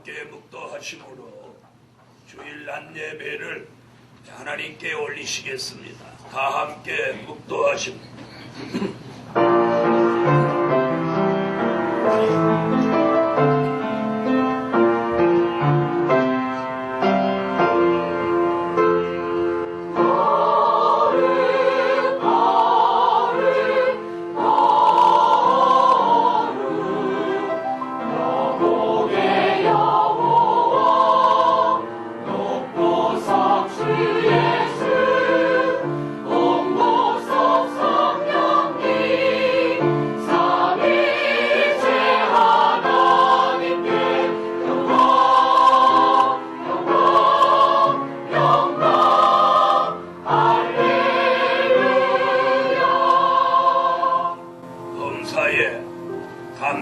함께 묵도하심으로 주일 낮 예배를 하나님께 올리시겠습니다. 다 함께 묵도하십니다.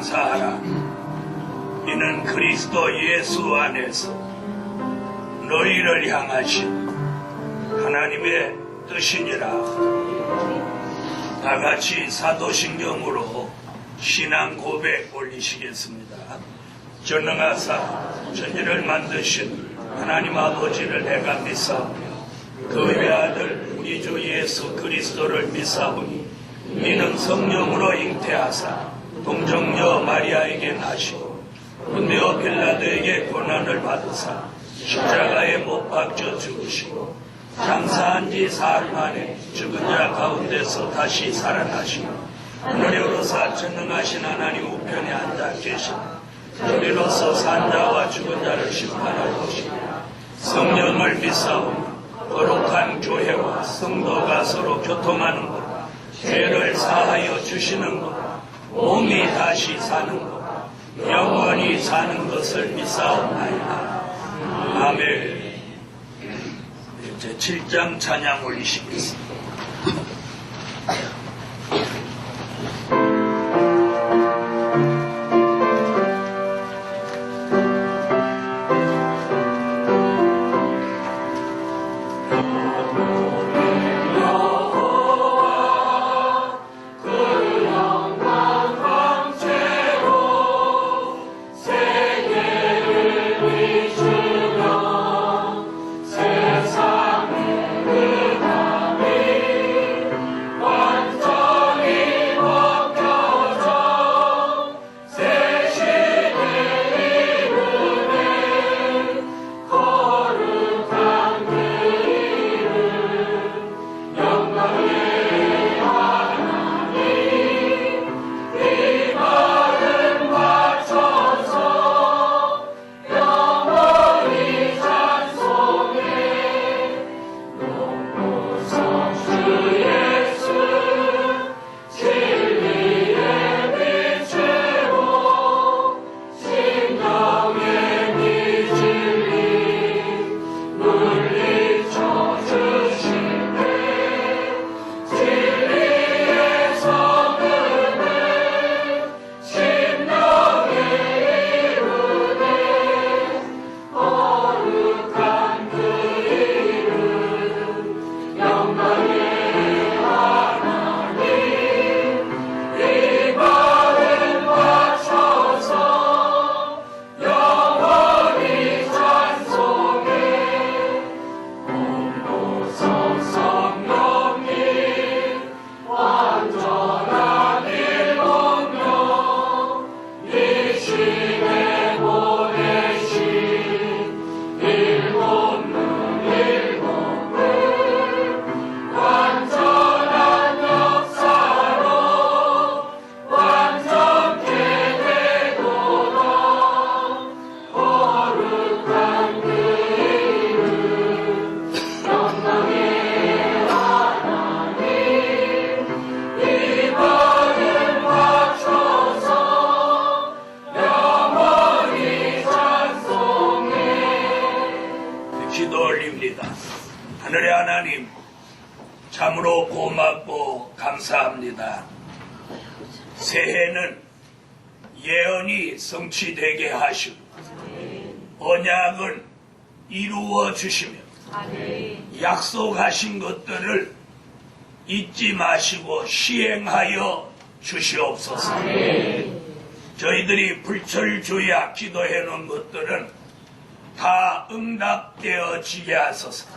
감사하라. 이는 그리스도 예수 안에서 너희를 향하신 하나님의 뜻이니라. 다같이 사도신경으로 신앙 고백 올리시겠습니다. 전능하사 천지를 만드신 하나님 아버지를 내가 믿사오며 그 외아들 우리 주 예수 그리스도를 믿사오니 이는 성령으로 잉태하사 동정녀 마리아에게 나시고 본디오 빌라도에게 고난을 받으사 십자가에 못 박혀 죽으시고 장사한 지 사흘 만에 죽은 자 가운데서 다시 살아나시고 하늘에 오르사 전능하신 하나님 우편에 앉아 계시고 저리로서 산 자와 죽은 자를 심판할 것이며 성령을 믿사오니 거룩한 교회와 성도가 서로 교통하는 것 죄를 사하여 주시는 것 몸이 다시 사는 것, 영원히 사는 것을 믿사옵나이다. 아멘. 이제 7장 찬양 올리시겠습니다. 하늘의 하나님, 참으로 고맙고 감사합니다. 새해는 예언이 성취되게 하시고 언약을 이루어 주시며 약속하신 것들을 잊지 마시고 시행하여 주시옵소서. 저희들이 불철주야 기도해 놓은 것들은 다 응답되어지게 하소서.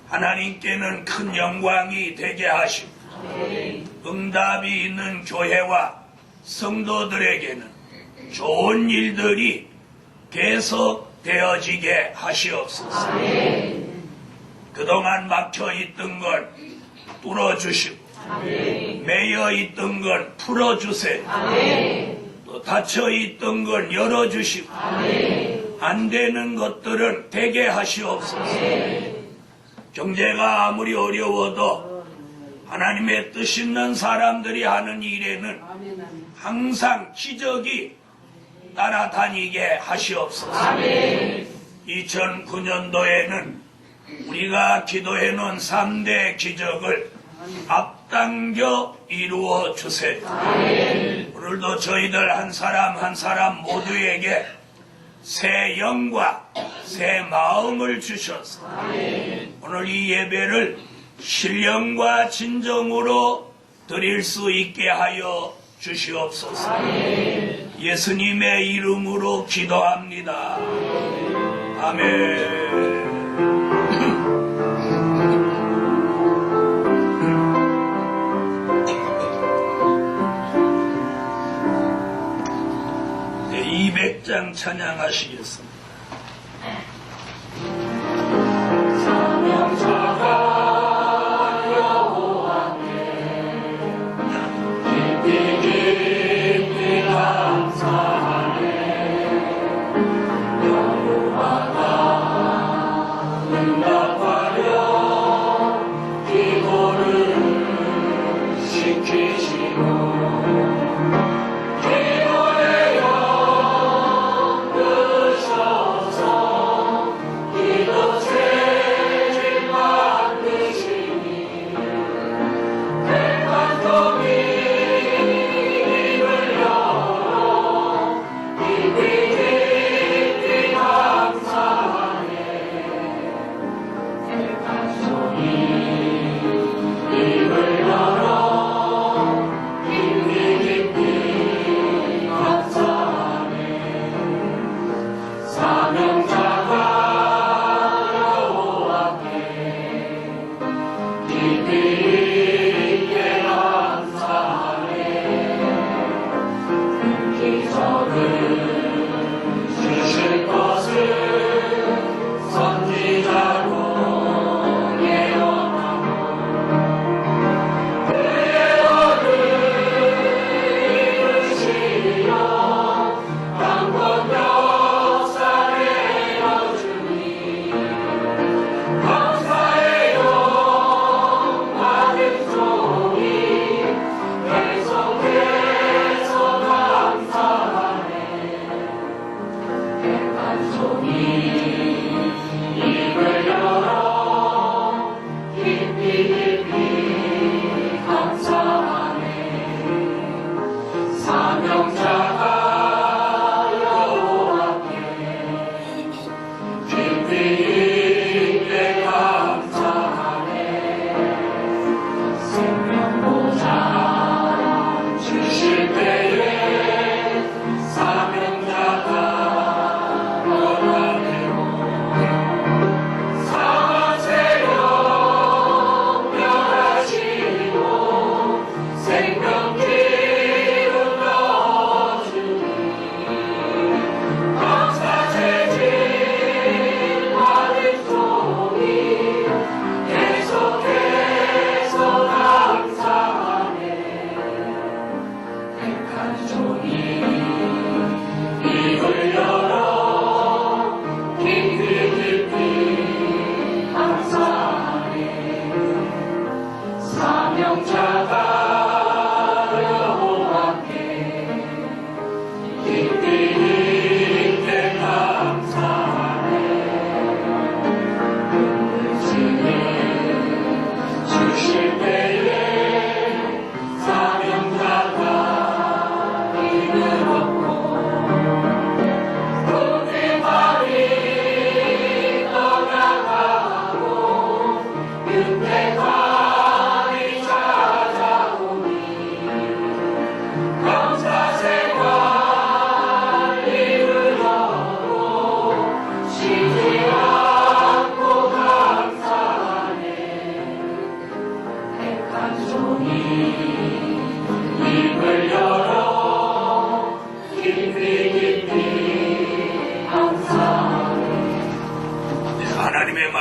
하나님께는 큰 영광이 되게 하시고 응답이 있는 교회와 성도들에게는 좋은 일들이 계속 되어지게 하시옵소서. 그동안 막혀 있던 걸 뚫어주시고 매여 있던 걸 풀어주세요. 또 닫혀 있던 걸 열어주시고 안 되는 것들은 되게 하시옵소서. 경제가 아무리 어려워도 하나님의 뜻 있는 사람들이 하는 일에는 항상 기적이 따라다니게 하시옵소서. 2009년도에는 우리가 기도해 놓은 3대 기적을 앞당겨 이루어 주세요. 오늘도 저희들 한 사람 한 사람 모두에게 새 영과 새 마음을 주셔서 오늘 이 예배를 신령과 진정으로 드릴 수 있게 하여 주시옵소서. 예수님의 이름으로 기도합니다. 아멘. 네, 200장 찬양하시겠습니다.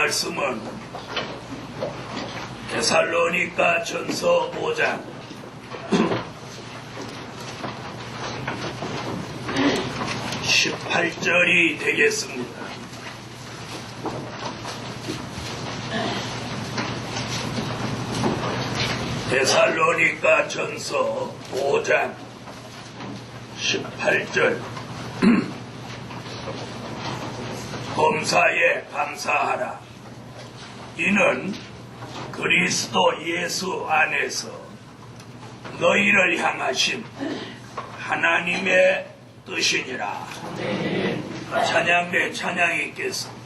말씀은 데살로니가 전서 5장 18절이 되겠습니다. 데살로니가 전서 5장 18절 범사에 감사하라. 이는 그리스도 예수 안에서 너희를 향하신 하나님의 뜻이니라. 찬양대 찬양이 있겠습니다.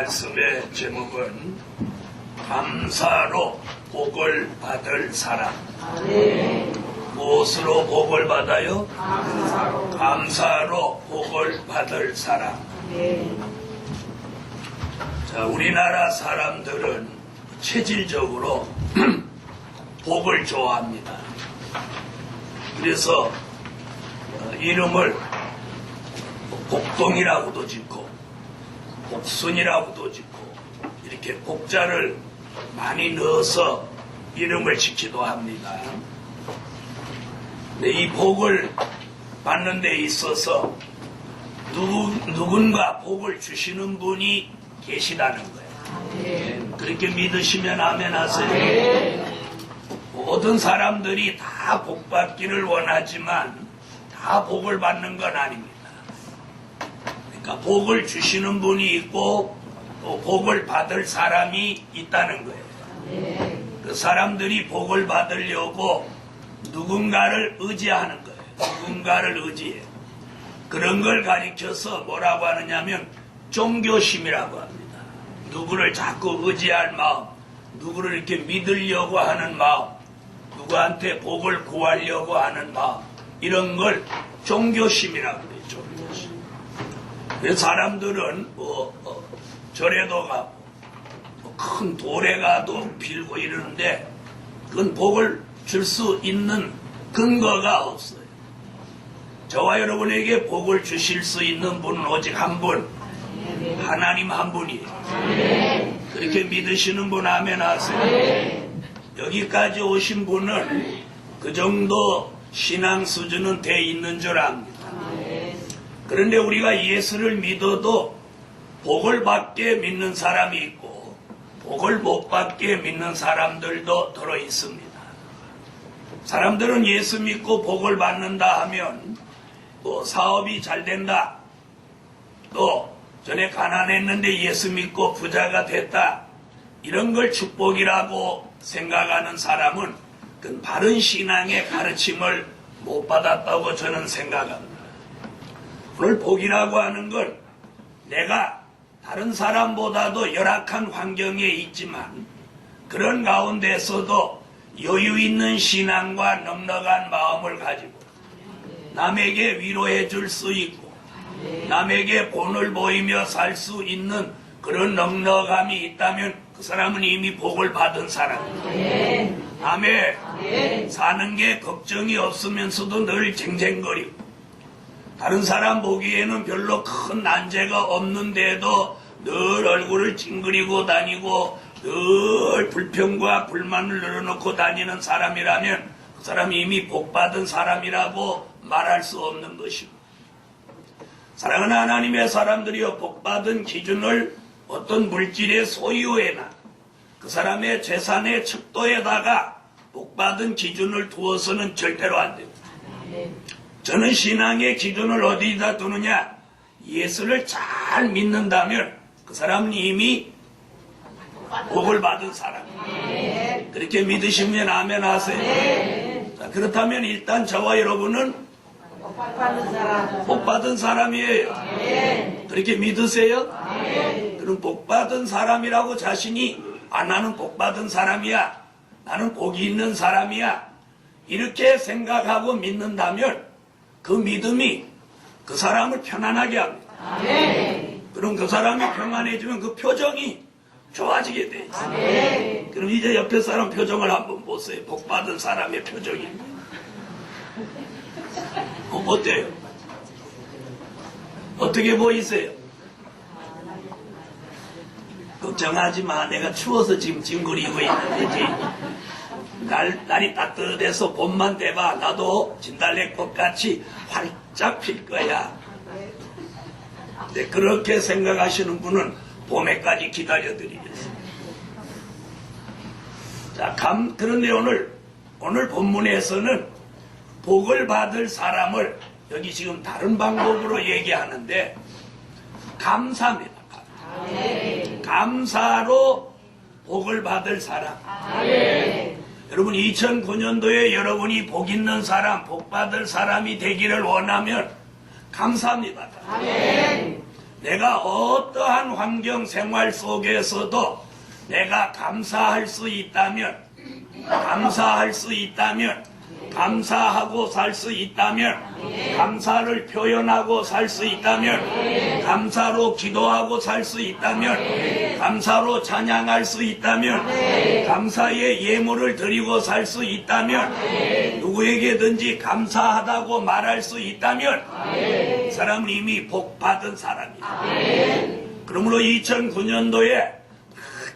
말씀의 제목은 감사로 복을 받을 사람. 무엇으로 복을 받아요? 감사로 복을 받을 사람. 자, 우리나라 사람들은 체질적으로 복을 좋아합니다. 그래서 이름을 복동이라고도 짓고 복순이라고도 짓고 이렇게 복자를 많이 넣어서 이름을 짓기도 합니다. 근데 이 복을 받는 데 있어서 누군가 복을 주시는 분이 계시다는 거예요. 그렇게 믿으시면 아멘 하세요. 모든 사람들이 다 복 받기를 원하지만 다 복을 받는 건 아닙니다. 그러니까 복을 주시는 분이 있고 또 복을 받을 사람이 있다는 거예요. 그 사람들이 복을 받으려고 누군가를 의지하는 거예요. 누군가를 의지해요. 그런 걸 가리켜서 뭐라고 하느냐면 종교심이라고 합니다. 누구를 자꾸 의지할 마음, 누구를 이렇게 믿으려고 하는 마음, 누구한테 복을 구하려고 하는 마음, 이런 걸 종교심이라고 해요. 종교심. 그래서 사람들은 절에도 가고 큰 돌에 가도 빌고 이러는데 그건 복을 줄 수 있는 근거가 없어요. 저와 여러분에게 복을 주실 수 있는 분은 오직 한 분, 하나님 한 분이에요. 그렇게 믿으시는 분 아멘 하세요. 여기까지 오신 분은 그 정도 신앙 수준은 돼 있는 줄 압니다. 그런데 우리가 예수를 믿어도 복을 받게 믿는 사람이 있고 복을 못 받게 믿는 사람들도 들어 있습니다. 사람들은 예수 믿고 복을 받는다 하면 사업이 잘 된다, 또 전에 가난했는데 예수 믿고 부자가 됐다, 이런 걸 축복이라고 생각하는 사람은 그 바른 신앙의 가르침을 못 받았다고 저는 생각합니다. 오늘 복이라고 하는 건 내가 다른 사람보다도 열악한 환경에 있지만 그런 가운데서도 여유 있는 신앙과 넉넉한 마음을 가지고 남에게 위로해 줄 수 있고 남에게 본을 보이며 살 수 있는 그런 넉넉함이 있다면 그 사람은 이미 복을 받은 사람입니다. 아멘. 사는 게 걱정이 없으면서도 늘 쟁쟁거리고 다른 사람 보기에는 별로 큰 난제가 없는데도 늘 얼굴을 찡그리고 다니고 늘 불평과 불만을 늘어놓고 다니는 사람이라면 그 사람이 이미 복받은 사람이라고 말할 수 없는 것입니다. 사랑하는 하나님의 사람들이여, 복받은 기준을 어떤 물질의 소유에나 그 사람의 재산의 척도에다가 복받은 기준을 두어서는 절대로 안 됩니다. 저는 신앙의 기준을 어디다 두느냐? 예수를 잘 믿는다면 그 사람은 이미 복을 받은 사람이에요. 그렇게 믿으시면 아멘 하세요. 자, 그렇다면 일단 저와 여러분은 복 받은 사람이에요. 그렇게 믿으세요? 그럼 복 받은 사람이라고 자신이 나는 복 받은 사람이야, 나는 복이 있는 사람이야, 이렇게 생각하고 믿는다면 그 믿음이 그 사람을 편안하게 합니다. 그럼 그 사람이 평안해지면 그 표정이 좋아지게 돼 있어요. 그럼 이제 옆에 사람 표정을 한번 보세요. 복 받은 사람의 표정입니다. 어때요? 어떻게 보이세요? 걱정하지 마. 내가 추워서 지금 찡그리고 있는데 날이 따뜻해서 봄만 돼봐. 나도 진달래꽃같이 활짝 필 거야. 네, 그렇게 생각하시는 분은 봄에까지 기다려드리겠습니다. 자, 그런데 오늘 본문에서는 복을 받을 사람을 여기 지금 다른 방법으로 얘기하는데 감사입니다. 감사로 복을 받을 사람. 여러분 2009년도에 여러분이 복 있는 사람, 복 받을 사람이 되기를 원하면 감사합니다. 내가 어떠한 환경 생활 속에서도 내가 감사할 수 있다면 감사하고 살 수 있다면, 감사를 표현하고 살 수 있다면, 감사로 기도하고 살 수 있다면, 감사로 찬양할 수 있다면, 감사의 예물을 드리고 살 수 있다면, 누구에게든지 감사하다고 말할 수 있다면 그 사람은 이미 복 받은 사람이다. 그러므로 2009년도에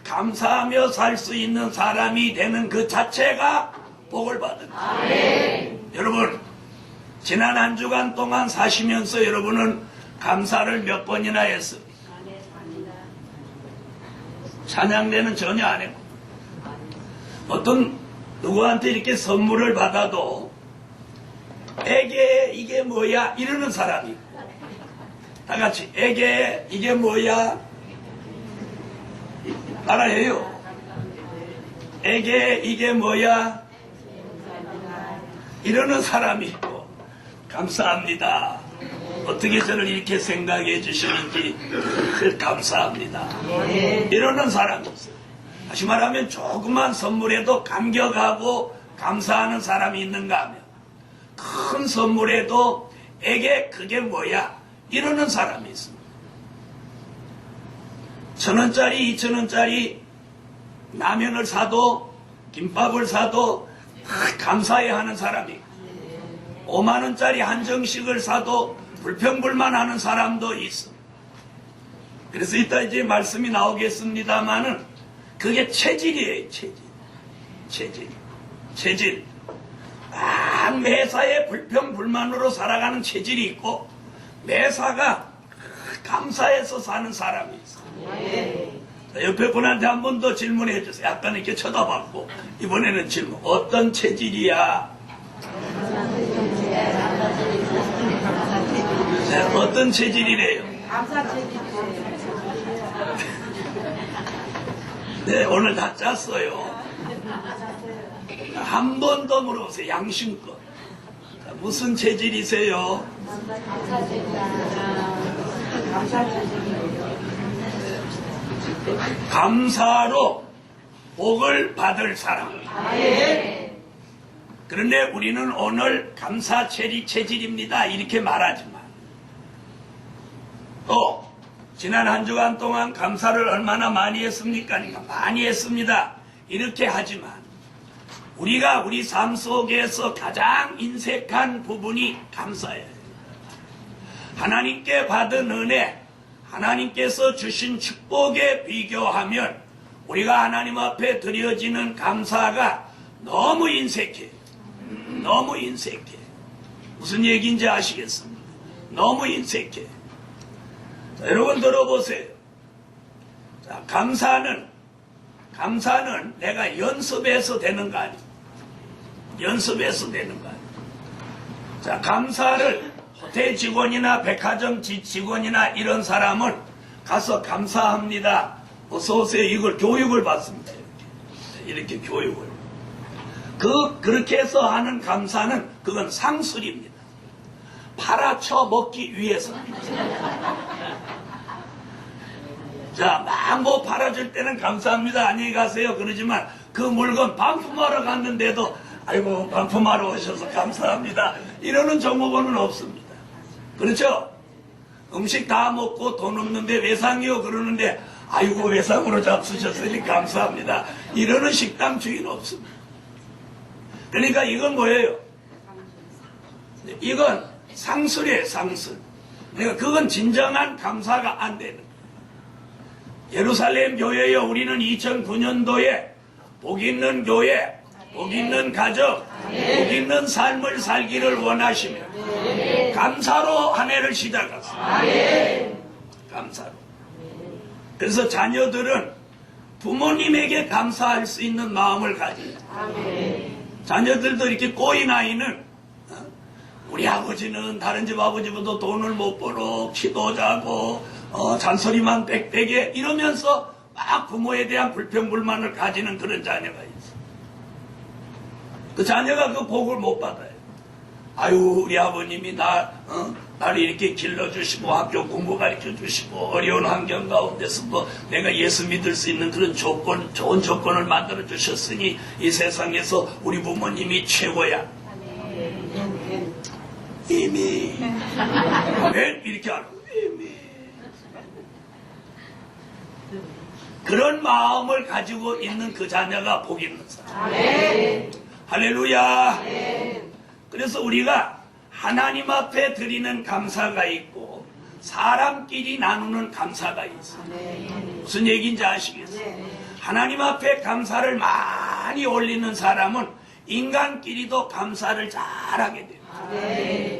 감사하며 살 수 있는 사람이 되는 그 자체가 복을 받은 거예요. 여러분, 지난 한 주간 동안 사시면서 여러분은 감사를 몇 번이나 했습니까? 찬양대는 전혀 안 했고, 어떤 누구한테 이렇게 선물을 받아도 에게 이게 뭐야 이러는 사람이 있고, 다 같이 에게 이게 뭐야 따라해요. 에게 이게 뭐야 이러는 사람이 있고, 감사합니다. 어떻게 저를 이렇게 생각해 주시는지 감사합니다. 이러는 사람이 있어요. 다시 말하면 조그만 선물에도 감격하고 감사하는 사람이 있는가 하면, 큰 선물에도 에게 그게 뭐야 이러는 사람이 있습니다. 1,000원짜리 2,000원짜리 라면을 사도 김밥을 사도 다 감사해 하는 사람이, 5만원짜리 한정식을 사도 불평불만하는 사람도 있어. 그래서 이따 이제 말씀이 나오겠습니다만은 그게 체질이에요. 체질. 막 매사에 불평불만으로 살아가는 체질이 있고, 매사가 감사해서 사는 사람이 있어. 자, 옆에 분한테 한 번 더 질문해 주세요. 약간 이렇게 쳐다봤고, 이번에는 질문. 어떤 체질이야? 네, 어떤 체질이래요? 감사 체질이세요. 네, 오늘 다 짰어요. 한 번 더 물어보세요. 양심껏. 자, 무슨 체질이세요? 감사 체질이세요. 감사 체질이세요. 감사로 복을 받을 사람. 예. 그런데 우리는 오늘 감사 체질입니다 이렇게 말하지만, 또 지난 한 주간 동안 감사를 얼마나 많이 했습니까? 많이 했습니다 이렇게 하지만, 우리가 우리 삶 속에서 가장 인색한 부분이 감사예요. 하나님께 받은 은혜, 하나님께서 주신 축복에 비교하면 우리가 하나님 앞에 드려지는 감사가 너무 인색해. 너무 인색해. 무슨 얘기인지 아시겠습니까? 너무 인색해. 자, 여러분 들어보세요. 자, 감사는 내가 연습해서 되는 거 아니에요. 연습해서 되는 거 아니에요. 자, 감사를 호텔 직원이나 백화점 직원이나 이런 사람은 가서 감사합니다, 어서오세요, 이걸 교육을 받습니다. 이렇게 교육을. 그렇게 해서 하는 감사는 그건 상술입니다. 팔아쳐 먹기 위해서. 자, 막 뭐 팔아줄 때는 감사합니다, 안녕히 가세요 그러지만, 그 물건 반품하러 갔는데도 아이고 반품하러 오셔서 감사합니다 이러는 종업원은 없습니다. 그렇죠? 음식 다 먹고 돈 없는데 외상이요 그러는데 아이고 외상으로 잡수셨으니 감사합니다 이러는 식당 주인 없습니다. 그러니까 이건 뭐예요? 이건 상술이에요, 상술. 그러니까 그건 진정한 감사가 안 되는 거예요. 예루살렘 교회요, 우리는 2009년도에 복 있는 교회, 복 있는 가정, 복 있는 삶을 살기를 원하시며 감사로 한 해를 시작하세요. 감사로. 그래서 자녀들은 부모님에게 감사할 수 있는 마음을 가져요. 자녀들도 이렇게 꼬인 아이는 우리 아버지는 다른 집 아버지보다 돈을 못 벌어, 키도 작고 잔소리만 빽빽해 이러면서 막 부모에 대한 불평불만을 가지는 그런 자녀가 있어. 그 자녀가 그 복을 못 받아요. 아유 우리 아버님이 나를 이렇게 길러주시고 학교 공부 가르쳐주시고 어려운 환경 가운데서도 내가 예수 믿을 수 있는 그런 좋은 조건을 만들어 주셨으니 이 세상에서 우리 부모님이 최고야. 이미 왜 이렇게 하라고. 이미 그런 마음을 가지고 있는 그 자녀가 복 있는 사람. 할렐루야. 그래서 우리가 하나님 앞에 드리는 감사가 있고 사람끼리 나누는 감사가 있어요. 무슨 얘기인지 아시겠어요? 하나님 앞에 감사를 많이 올리는 사람은 인간끼리도 감사를 잘하게 돼요.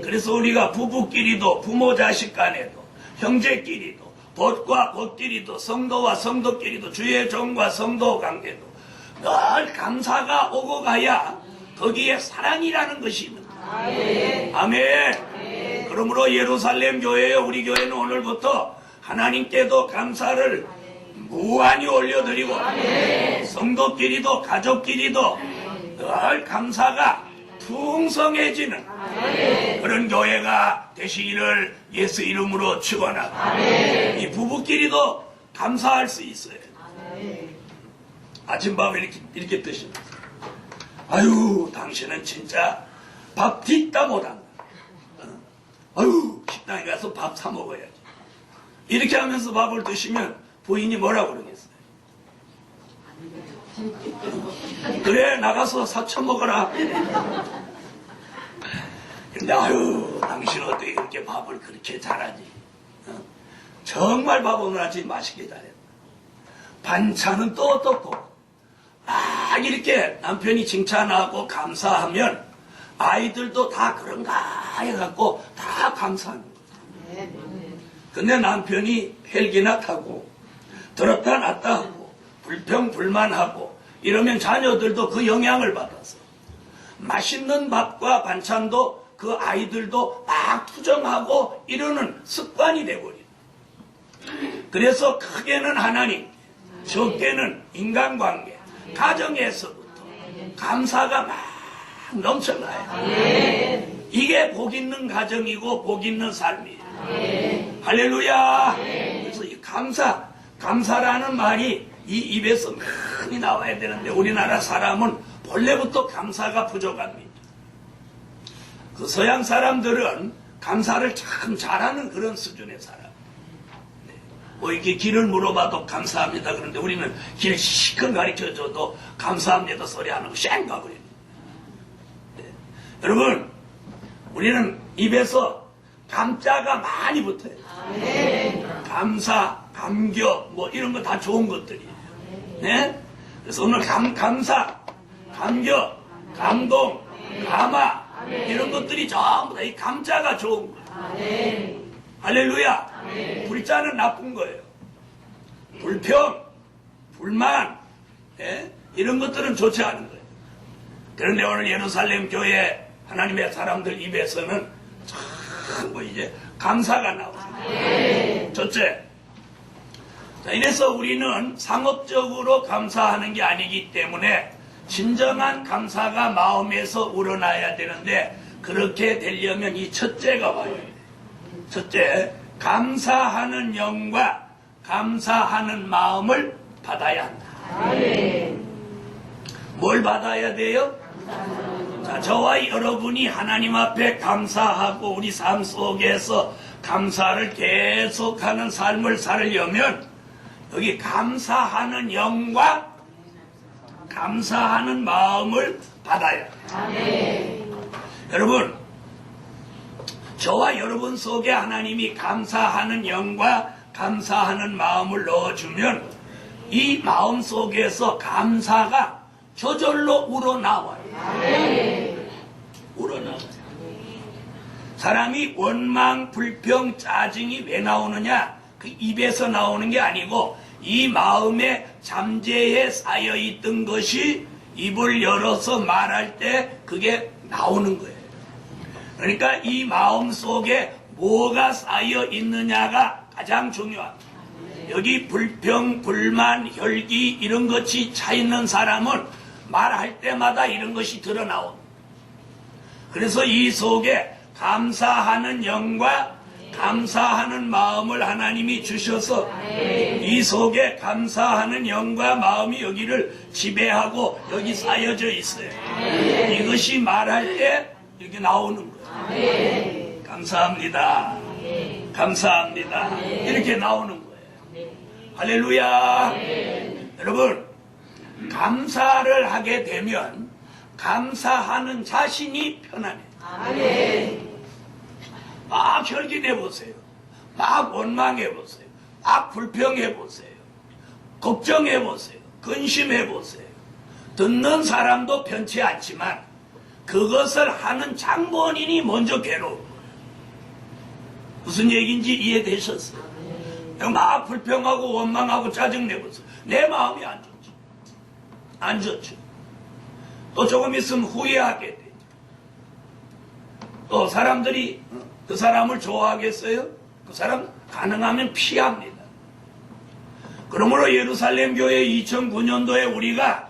그래서 우리가 부부끼리도, 부모 자식 간에도, 형제끼리도, 벗과 벗끼리도, 성도와 성도끼리도, 주의 종과 성도 관계도 늘 감사가 오고 가야 거기에 사랑이라는 것이 있는 거예요. 아멘. 그러므로 예루살렘 교회요, 우리 교회는 오늘부터 하나님께도 감사를 무한히 올려드리고 성도끼리도 가족끼리도 늘 감사가 풍성해지는 그런 교회가 되시기를 예수 이름으로 축원하고, 이 부부끼리도 감사할 수 있어요. 아침밥을 이렇게 드시면서 아유 당신은 진짜 밥 뒷다 못한다. 아유 식당에 가서 밥 사 먹어야지. 이렇게 하면서 밥을 드시면 부인이 뭐라고 그러겠어요? 그래, 나가서 사쳐 먹어라. 근데 아유, 당신 어떻게 이렇게 밥을 그렇게 잘하지? 정말 밥은 아주 맛있게 잘했다. 반찬은 또 어떻고, 막 이렇게 남편이 칭찬하고 감사하면 아이들도 다 그런가 해갖고 다 감사하는 거예요. 근데 남편이 헬기나 타고 들었다 놨다 하고 불평불만하고 이러면 자녀들도 그 영향을 받아서 맛있는 밥과 반찬도 그 아이들도 막 투정하고 이러는 습관이 돼버려요. 그래서 크게는 하나님, 적게는 인간관계, 가정에서부터 감사가 막 넘쳐나요. 이게 복 있는 가정이고 복 있는 삶이에요. 할렐루야. 그래서 이 감사라는 말이 이 입에서 많이 나와야 되는데 우리나라 사람은 본래부터 감사가 부족합니다. 그 서양 사람들은 감사를 참 잘하는 그런 수준의 사람. 뭐 이렇게 길을 물어봐도 감사합니다. 그런데 우리는 길 시큰 가르쳐줘도 감사합니다 소리 하는 거 쌩가 버리는. 여러분, 우리는 입에서 감자가 많이 붙어요. 감사, 감격, 뭐 이런 거 다 좋은 것들이에요. 네? 그래서 오늘 감사, 감격, 감동, 감화 이런 것들이 전부 다 이 감자가 좋은 거예요. 할렐루야. 불자는 나쁜 거예요. 불평, 불만, 예? 이런 것들은 좋지 않은 거예요. 그런데 오늘 예루살렘 교회 하나님의 사람들 입에서는 뭐 이제 감사가 나오죠. 첫째, 자, 이래서 우리는 상업적으로 감사하는 게 아니기 때문에 진정한 감사가 마음에서 우러나야 되는데 그렇게 되려면 이 첫째가 와요. 첫째, 감사하는 영과 감사하는 마음을 받아야 한다. 뭘 받아야 돼요? 자, 저와 여러분이 하나님 앞에 감사하고 우리 삶 속에서 감사를 계속하는 삶을 살려면 여기 감사하는 영과 감사하는 마음을 받아야 돼요. 여러분, 저와 여러분 속에 하나님이 감사하는 영과 감사하는 마음을 넣어주면 이 마음 속에서 감사가 저절로 우러나와요. 우러나와요. 사람이 원망, 불평, 짜증이 왜 나오느냐? 그 입에서 나오는 게 아니고 이 마음에 잠재해 쌓여있던 것이 입을 열어서 말할 때 그게 나오는 거예요. 그러니까 이 마음 속에 뭐가 쌓여 있느냐가 가장 중요합니다. 여기 불평, 불만, 혈기 이런 것이 차 있는 사람은 말할 때마다 이런 것이 드러나옵니다. 그래서 이 속에 감사하는 영과 감사하는 마음을 하나님이 주셔서 이 속에 감사하는 영과 마음이 여기를 지배하고 여기 쌓여져 있어요. 이것이 말할 때 이렇게 나오는 거예요. 감사합니다. 감사합니다. 이렇게 나오는 거예요. 할렐루야. 여러분, 감사를 하게 되면 감사하는 자신이 편안해요. 막 혈기내보세요. 막 원망해보세요. 막 불평해보세요. 걱정해보세요. 근심해보세요. 듣는 사람도 편치 않지만 그것을 하는 장본인이 먼저 괴로운 거예요. 무슨 얘기인지 이해되셨어요? 막 불평하고 원망하고 짜증내보세요. 내 마음이 안 좋죠. 안 좋죠. 또 조금 있으면 후회하게 되죠. 또 사람들이 그 사람을 좋아하겠어요? 그 사람 가능하면 피합니다. 그러므로 예루살렘 교회 2009년도에 우리가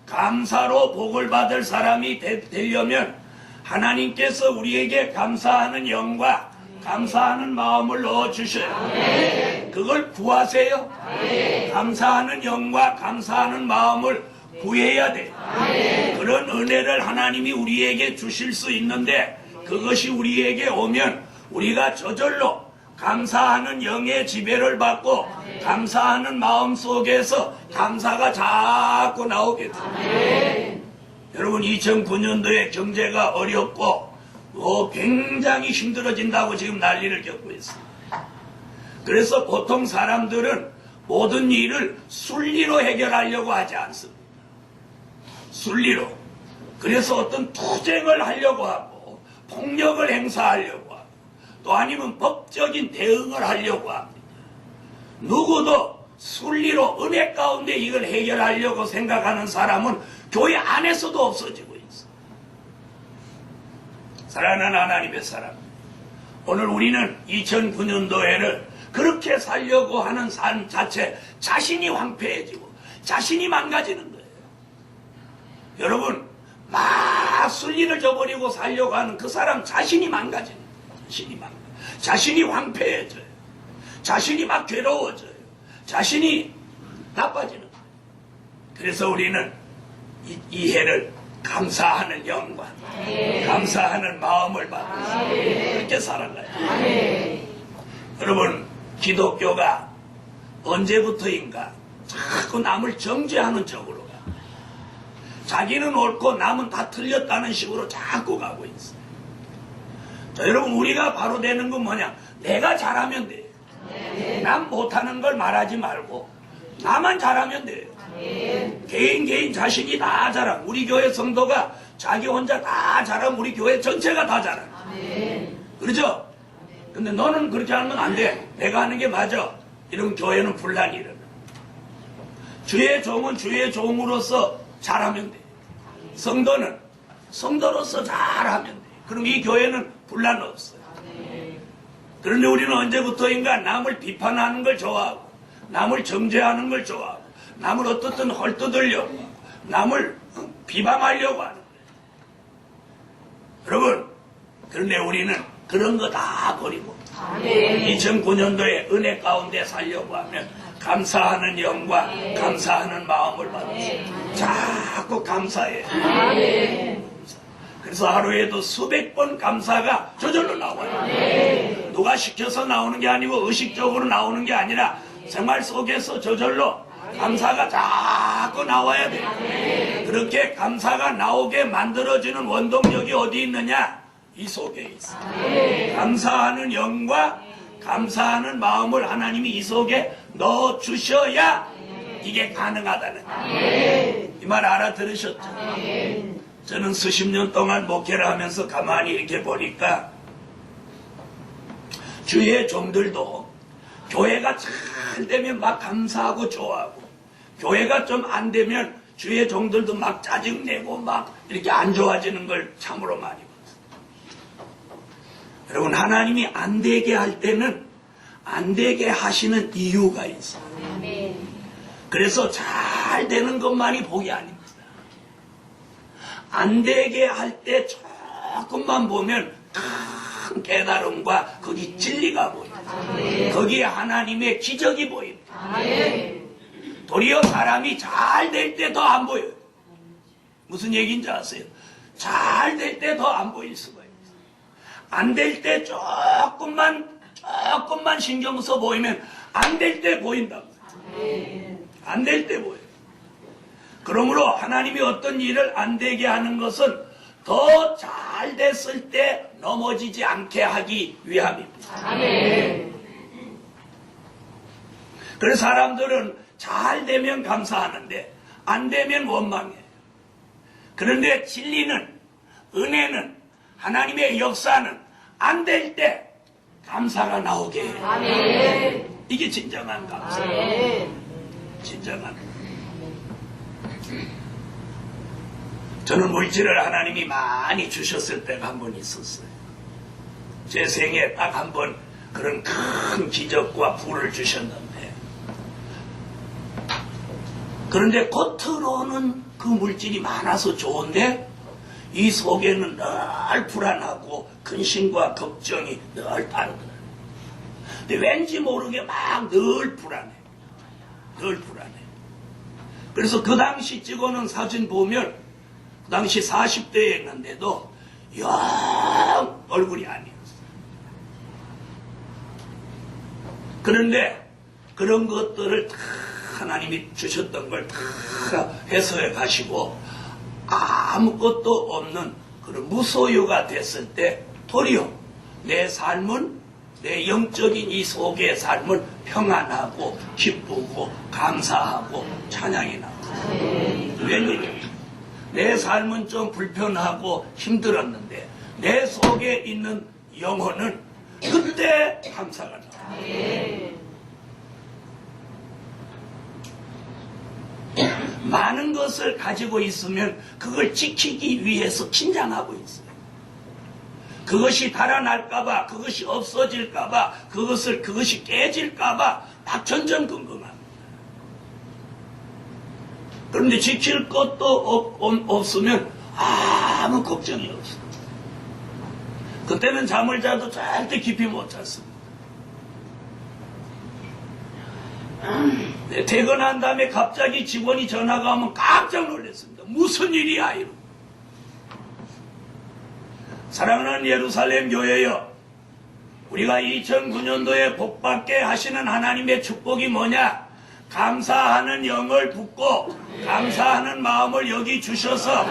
감사로 복을 받을 사람이 되려면 하나님께서 우리에게 감사하는 영과 감사하는 마음을 넣어주셔요. 그걸 구하세요. 감사하는 영과 감사하는 마음을 구해야 돼요. 그런 은혜를 하나님이 우리에게 주실 수 있는데 그것이 우리에게 오면 우리가 저절로 감사하는 영의 지배를 받고 감사하는 마음 속에서 감사가 자꾸 나오게 돼요. 여러분 2009년도에 경제가 어렵고 굉장히 힘들어진다고 지금 난리를 겪고 있습니다. 그래서 보통 사람들은 모든 일을 순리로 해결하려고 하지 않습니다. 순리로. 그래서 어떤 투쟁을 하려고 하고 폭력을 행사하려고 하고 또 아니면 법적인 대응을 하려고 합니다. 누구도 순리로 은혜 가운데 이걸 해결하려고 생각하는 사람은 교회 안에서도 없어지고 있어요. 사랑하는 하나님의 사람, 오늘 우리는 2009년도에는 그렇게 살려고 하는 삶 자체 자신이 황폐해지고 자신이 망가지는 거예요. 여러분 막 순리를 저버리고 살려고 하는 그 사람 자신이 망가지는 거예요. 자신이 황폐해져요. 자신이 막 괴로워져요. 자신이 나빠지는 거예요. 그래서 우리는 이 해를 감사하는 영광, 감사하는 마음을 받으시고 그렇게 살아가요. 여러분 기독교가 언제부터인가 자꾸 남을 정죄하는 쪽으로 가. 자기는 옳고 남은 다 틀렸다는 식으로 자꾸 가고 있어요. 자, 여러분 우리가 바로 되는 건 뭐냐? 내가 잘하면 돼요. 남 못하는 걸 말하지 말고 나만 잘하면 돼요. 개인 자신이 다 잘하고 우리 교회 성도가 자기 혼자 다 잘하면 우리 교회 전체가 다 잘하는 거예요. 그렇죠? 근데 너는 그렇게 하는 건 안 돼. 내가 하는 게 맞아. 이러면 교회는 분란이 일어나. 주의 종은 주의 종으로서 잘하면 돼. 성도는 성도로서 잘하면 돼. 그럼 이 교회는 분란 없어요. 그런데 우리는 언제부터인가 남을 비판하는 걸 좋아하고 남을 정죄하는 걸 좋아하고 남을 어떻든 헐뜯으려고 하고 남을 비방하려고 하는 거예요. 여러분 그런데 우리는 그런 거 다 버리고 2009년도에 은혜 가운데 살려고 하면 감사하는 영과 감사하는 마음을 받으세요. 자꾸 감사해요. 그래서 하루에도 수백 번 감사가 저절로 나와요. 누가 시켜서 나오는 게 아니고 의식적으로 나오는 게 아니라 생활 속에서 저절로 감사가 자꾸 나와야 돼요. 그렇게 감사가 나오게 만들어지는 원동력이 어디 있느냐? 이 속에 있어. 감사하는 영과 감사하는 마음을 하나님이 이 속에 넣어 주셔야 이게 가능하다는 거예요. 이 말 알아들으셨죠? 저는 수십 년 동안 목회를 하면서 가만히 이렇게 보니까 주의 종들도 교회가 잘 되면 막 감사하고 좋아하고 교회가 좀 안 되면 주의 종들도 막 짜증내고 막 이렇게 안 좋아지는 걸 참으로 많이 봤어요. 여러분 하나님이 안 되게 할 때는 안 되게 하시는 이유가 있어요. 그래서 잘 되는 것만이 복이 아닙니다. 안 되게 할 때 조금만 보면 큰 깨달음과 거기 진리가 보여요. 거기에 하나님의 기적이 보입니다. 도리어 사람이 잘 될 때 더 안 보여요. 무슨 얘기인지 아세요? 잘 될 때 더 안 보일 수가 있어요. 안 될 때 조금만 신경 써 보이면 안 될 때 보인다고. 안 될 때 보여요. 그러므로 하나님이 어떤 일을 안 되게 하는 것은 더 잘 됐을 때 넘어지지 않게 하기 위함입니다. 그래서 사람들은 잘 되면 감사하는데 안 되면 원망해요. 그런데 진리는, 은혜는, 하나님의 역사는 안 될 때 감사가 나오게 해요. 이게 진정한 감사예요. 진정한. 저는 물질을 하나님이 많이 주셨을 때가 한 번 있었어요. 제 생에 딱 한 번 그런 큰 기적과 부를 주셨는데, 그런데 겉으로는 그 물질이 많아서 좋은데 이 속에는 늘 불안하고 근심과 걱정이 늘 따르더라고요. 근데 왠지 모르게 막 늘 불안해. 늘 불안해. 그래서 그 당시 찍어놓은 사진 보면 그 당시 40대였는데도 영 얼굴이 아니었어. 그런데 그런 것들을 다 하나님이 주셨던 걸 다 해소해 가시고 아무것도 없는 그런 무소유가 됐을 때 도리어 내 삶은, 내 영적인 이 속의 삶은 평안하고 기쁘고 감사하고 찬양이 나옵니다. 웬일이에요? 내 삶은 좀 불편하고 힘들었는데 내 속에 있는 영혼은 그때 감사가 나옵니다. 많은 것을 가지고 있으면 그걸 지키기 위해서 긴장하고 있어요. 그것이 달아날까봐, 그것이 없어질까봐, 그것이 깨질까봐 막 전전긍긍합니다. 그런데 지킬 것도 없으면 아무 걱정이 없어요. 그때는 잠을 자도 절대 깊이 못 잤습니다. 퇴근한 다음에 갑자기 직원이 전화가 오면 깜짝 놀랐습니다. 무슨 일이야? 이러고. 사랑하는 예루살렘 교회여, 우리가 2009년도에 복받게 하시는 하나님의 축복이 뭐냐? 감사하는 영을 붓고 감사하는 마음을 여기 주셔서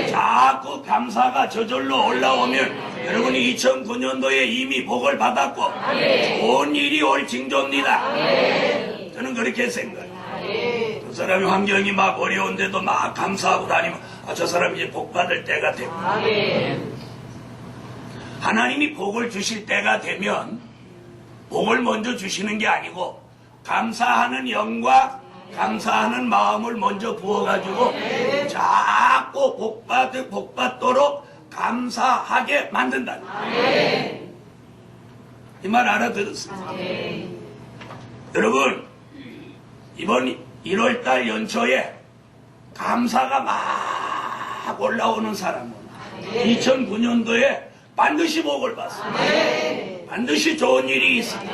자꾸 감사가 저절로 올라오면 여러분이 2009년도에 이미 복을 받았고 좋은 일이 올 징조입니다. 저는 그렇게 생각해요. 그 사람이 환경이 막 어려운데도 막 감사하고 다니면 저 사람이 이제 복 받을 때가 됩니다. 하나님이 복을 주실 때가 되면 복을 먼저 주시는 게 아니고 감사하는 영과 감사하는 마음을 먼저 부어가지고 자꾸 복받도록 감사하게 만든다는 거예요. 이 말 알아들었습니다. 여러분, 이번 1월달 연초에 감사가 막 올라오는 사람은 2009년도에 반드시 복을 받습니다. 반드시 좋은 일이 있습니다.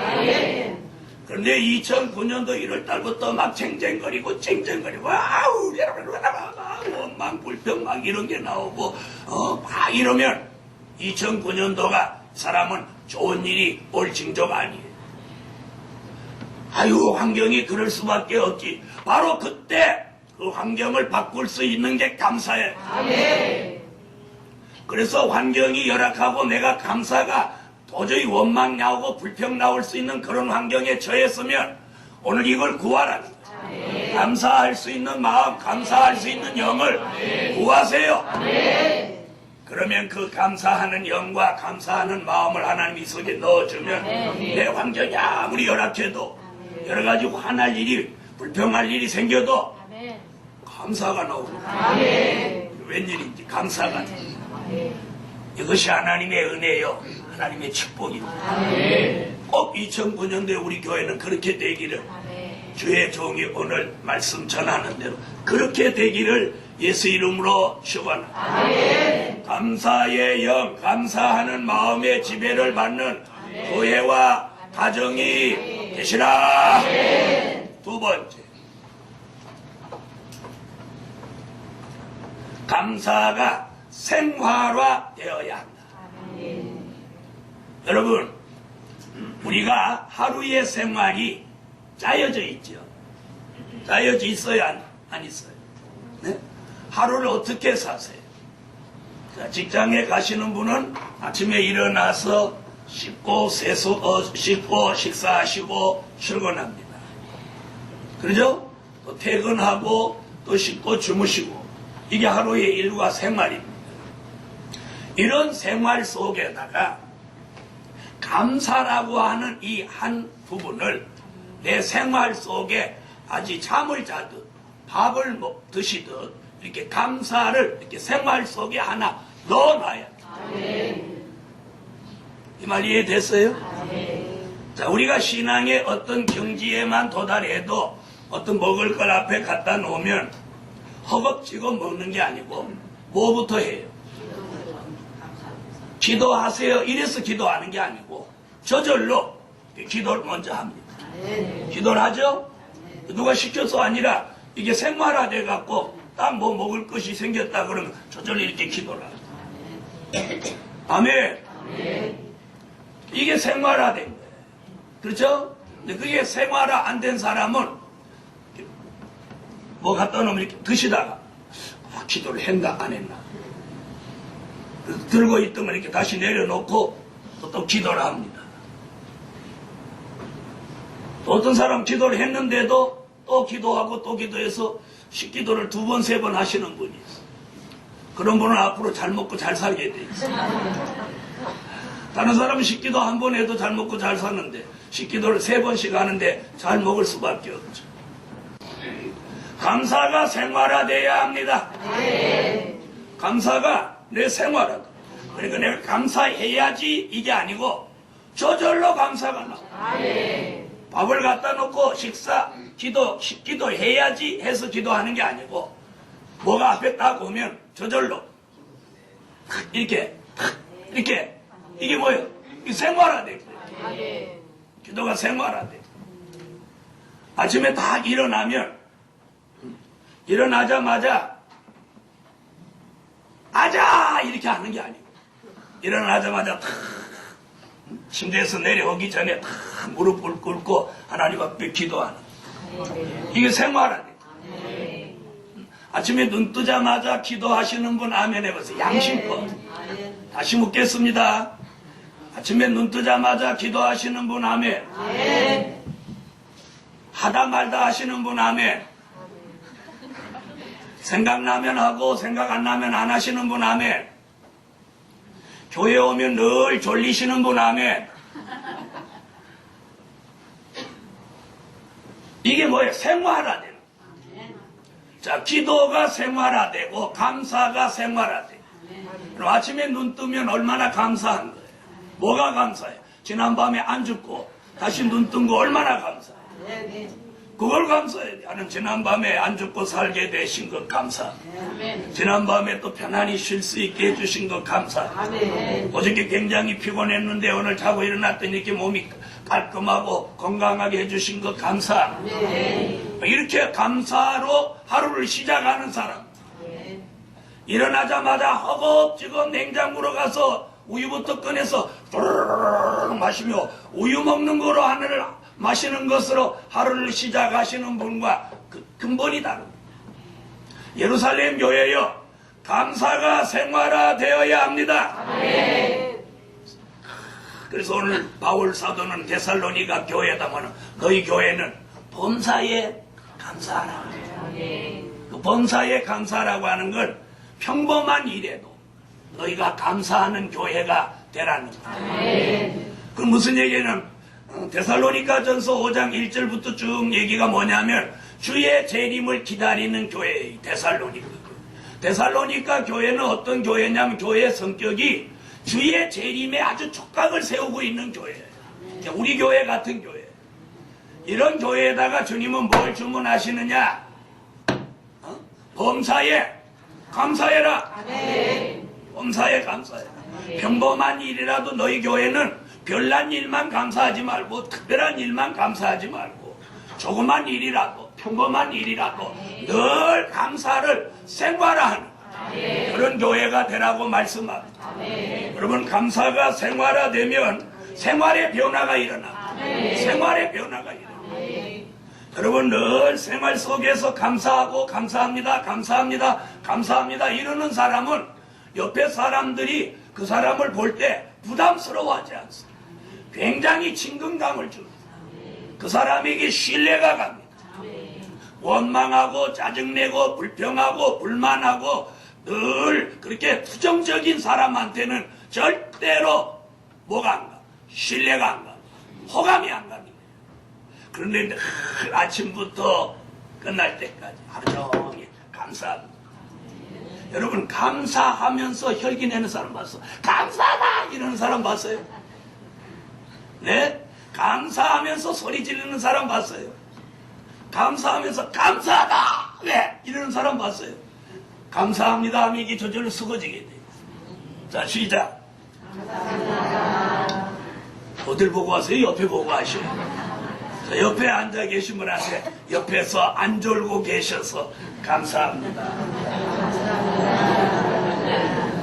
그런데 2009년도 1월달부터 막 쟁쟁거리고 아우 원망 불평 막 이런 게 나오고 막 이러면 2009년도가 사람은 좋은 일이 올 징조가 아니에요. 아유, 환경이 그럴 수밖에 없지. 바로 그때 그 환경을 바꿀 수 있는 게 감사예요. 그래서 환경이 열악하고 내가 감사가 도저히 원망 나오고 불평 나올 수 있는 그런 환경에 처했으면 오늘 이걸 구하라는 거예요. 감사할 수 있는 마음, 감사할 수 있는 영을 구하세요. 그러면 그 감사하는 영과 감사하는 마음을 하나님 이 속에 넣어주면 내 환경이 아무리 열악해도 여러 가지 화날 일이, 불평할 일이 생겨도 감사가 나옵니다. 웬일인지 감사가 나옵니다. 이것이 하나님의 은혜요, 하나님의 축복입니다. 꼭 2009년도에 우리 교회는 그렇게 되기를, 주의 종이 오늘 말씀 전하는 대로 그렇게 되기를 예수 이름으로 축원합니다. 감사의 영, 감사하는 마음의 지배를 받는 교회와 가정이 되시라. 두 번째, 감사가 생활화되어야 한다. 여러분, 우리가 하루의 생활이 짜여져 있죠. 짜여져 있어요, 안 있어요? 네? 하루를 어떻게 사세요? 자, 직장에 가시는 분은 아침에 일어나서 씻고 식사하시고 출근합니다. 그러죠? 또 퇴근하고 또 씻고 주무시고, 이게 하루의 일과 생활입니다. 이런 생활 속에다가 감사라고 하는 이 한 부분을 내 생활 속에 아직 잠을 자듯 밥을 드시듯 이렇게 감사를 이렇게 생활 속에 하나 넣어놔야 돼. 이 말 이해됐어요? 자, 우리가 신앙의 어떤 경지에만 도달해도 어떤 먹을 걸 앞에 갖다 놓으면 허겁지겁 먹는 게 아니고 뭐부터 해요? 기도하세요. 이래서 기도하는 게 아니고 저절로 기도를 먼저 합니다. 기도를 하죠? 누가 시켜서 아니라 이게 생활화돼 갖고 딱 뭐 먹을 것이 생겼다 그러면 저절로 이렇게 기도를 합니다. 아멘. 이게 생활화된 거예요. 그렇죠? 근데 그게 생활화 안 된 사람은 뭐 갖다 놓으면 이렇게 드시다가 기도를 했나 안 했나 들고 있던 걸 이렇게 다시 내려놓고 또 기도를 합니다. 또 어떤 사람 기도를 했는데도 또 기도하고 또 기도해서 식기도를 2번, 3번 하시는 분이 있어요. 그런 분은 앞으로 잘 먹고 잘 살게 돼 있어요. 다른 사람은 식기도 1번 해도 잘 먹고 잘 사는데 식기도를 3번씩 하는데 잘 먹을 수밖에 없죠. 감사가 생활화돼야 합니다. 감사가 내 생활화다. 그러니까 내가 감사해야지 이게 아니고 저절로 감사가 나와. 밥을 갖다 놓고 식사, 기도해야지 해서 기도하는 게 아니고 뭐가 앞에 딱 오면 저절로 이렇게 이게 뭐예요? 이게 생활화돼. 기도가 생활화돼. 아침에 딱 일어나자마자 아자 이렇게 하는 게 아니고 일어나자마자 탁 침대에서 내려오기 전에 탁 무릎을 꿇고 하나님 앞에 기도하는 이게 생활화돼. 아침에 눈 뜨자마자 기도하시는 분 아멘 해보세요. 양심껏. 다시 묻겠습니다. 아침에 눈 뜨자마자 기도하시는 분 아멘. 하다 말다 하시는 분 아멘. 생각나면 하고 생각 안 나면 안 하시는 분 아멘. 교회 오면 늘 졸리시는 분 아멘. 이게 뭐예요? 생활화되는. 자, 기도가 생활화되고 감사가 생활화되고. 그럼 아침에 눈 뜨면 얼마나 감사한 거예요? 뭐가 감사해요? 지난밤에 안 죽고 다시 눈 뜬 거 얼마나 감사해요? 그걸 감사해야 돼. 나는 지난밤에 안 죽고 살게 되신 것 감사합니다. 지난밤에 또 편안히 쉴 수 있게 해주신 것 감사합니다. 어저께 굉장히 피곤했는데 오늘 자고 일어났더니 이렇게 몸이 깔끔하고 건강하게 해주신 것 감사합니다. 이렇게 감사로 하루를 시작하는 사람. 일어나자마자 허겁지겁 냉장고로 가서 우유부터 꺼내서 마시며 우유 먹는 거로 하늘을 마시는 것으로 하루를 시작하시는 분과 그 근본이 다릅니다. 예루살렘 교회여, 감사가 생활화되어야 합니다. 그래서 오늘 바울 사도는 데살로니가 교회다마는 너희 교회는 범사에 감사하라. 그 범사에 감사라고 하는 건 평범한 일에도 너희가 감사하는 교회가 되라는 거예요. 그 무슨 얘기는 데살로니가 전서 5장 1절부터 쭉 얘기가 뭐냐면 주의 재림을 기다리는 교회예요. 데살로니가 교회는 어떤 교회냐면 교회의 성격이 주의 재림에 아주 촉각을 세우고 있는 교회예요. 우리 교회 같은 교회. 이런 교회에다가 주님은 뭘 주문하시느냐? 범사에 감사해라. 범사에 감사해라. 평범한 일이라도 너희 교회는 별난 일만 감사하지 말고 특별한 일만 감사하지 말고 조그만 일이라도 평범한 일이라도 늘 감사를 생활화하는 그런 교회가 되라고 말씀합니다. 여러분 감사가 생활화되면 생활의 변화가 일어납니다. 생활의 변화가 일어납니다. 여러분 늘 생활 속에서 감사하고 감사합니다 감사합니다 감사합니다 이러는 사람은 옆에 사람들이 그 사람을 볼 때 부담스러워하지 않습니다. 굉장히 친근감을 줍니다. 그 사람에게 신뢰가 갑니다. 원망하고 짜증내고 불평하고 불만하고 늘 그렇게 부정적인 사람한테는 절대로 뭐가 안 가? 신뢰가 안 가. 호감이 안 갑니다. 그런데 아침부터 끝날 때까지 하루 종일 감사합니다. 여러분 감사하면서 혈기 내는 사람 봤어? 감사하다 이러는 사람 봤어요? 네? 감사하면서 소리 지르는 사람 봤어요? 감사하면서 감사하다 네? 이러는 사람 봤어요? 감사합니다 하면 이게 저절로 쓰고지게 돼요. 자 시작. 감사합니다. 어딜 보고 하세요? 옆에 보고 하셔요. 자, 옆에 앉아 계신 분한테 옆에서 안 졸고 계셔서 감사합니다.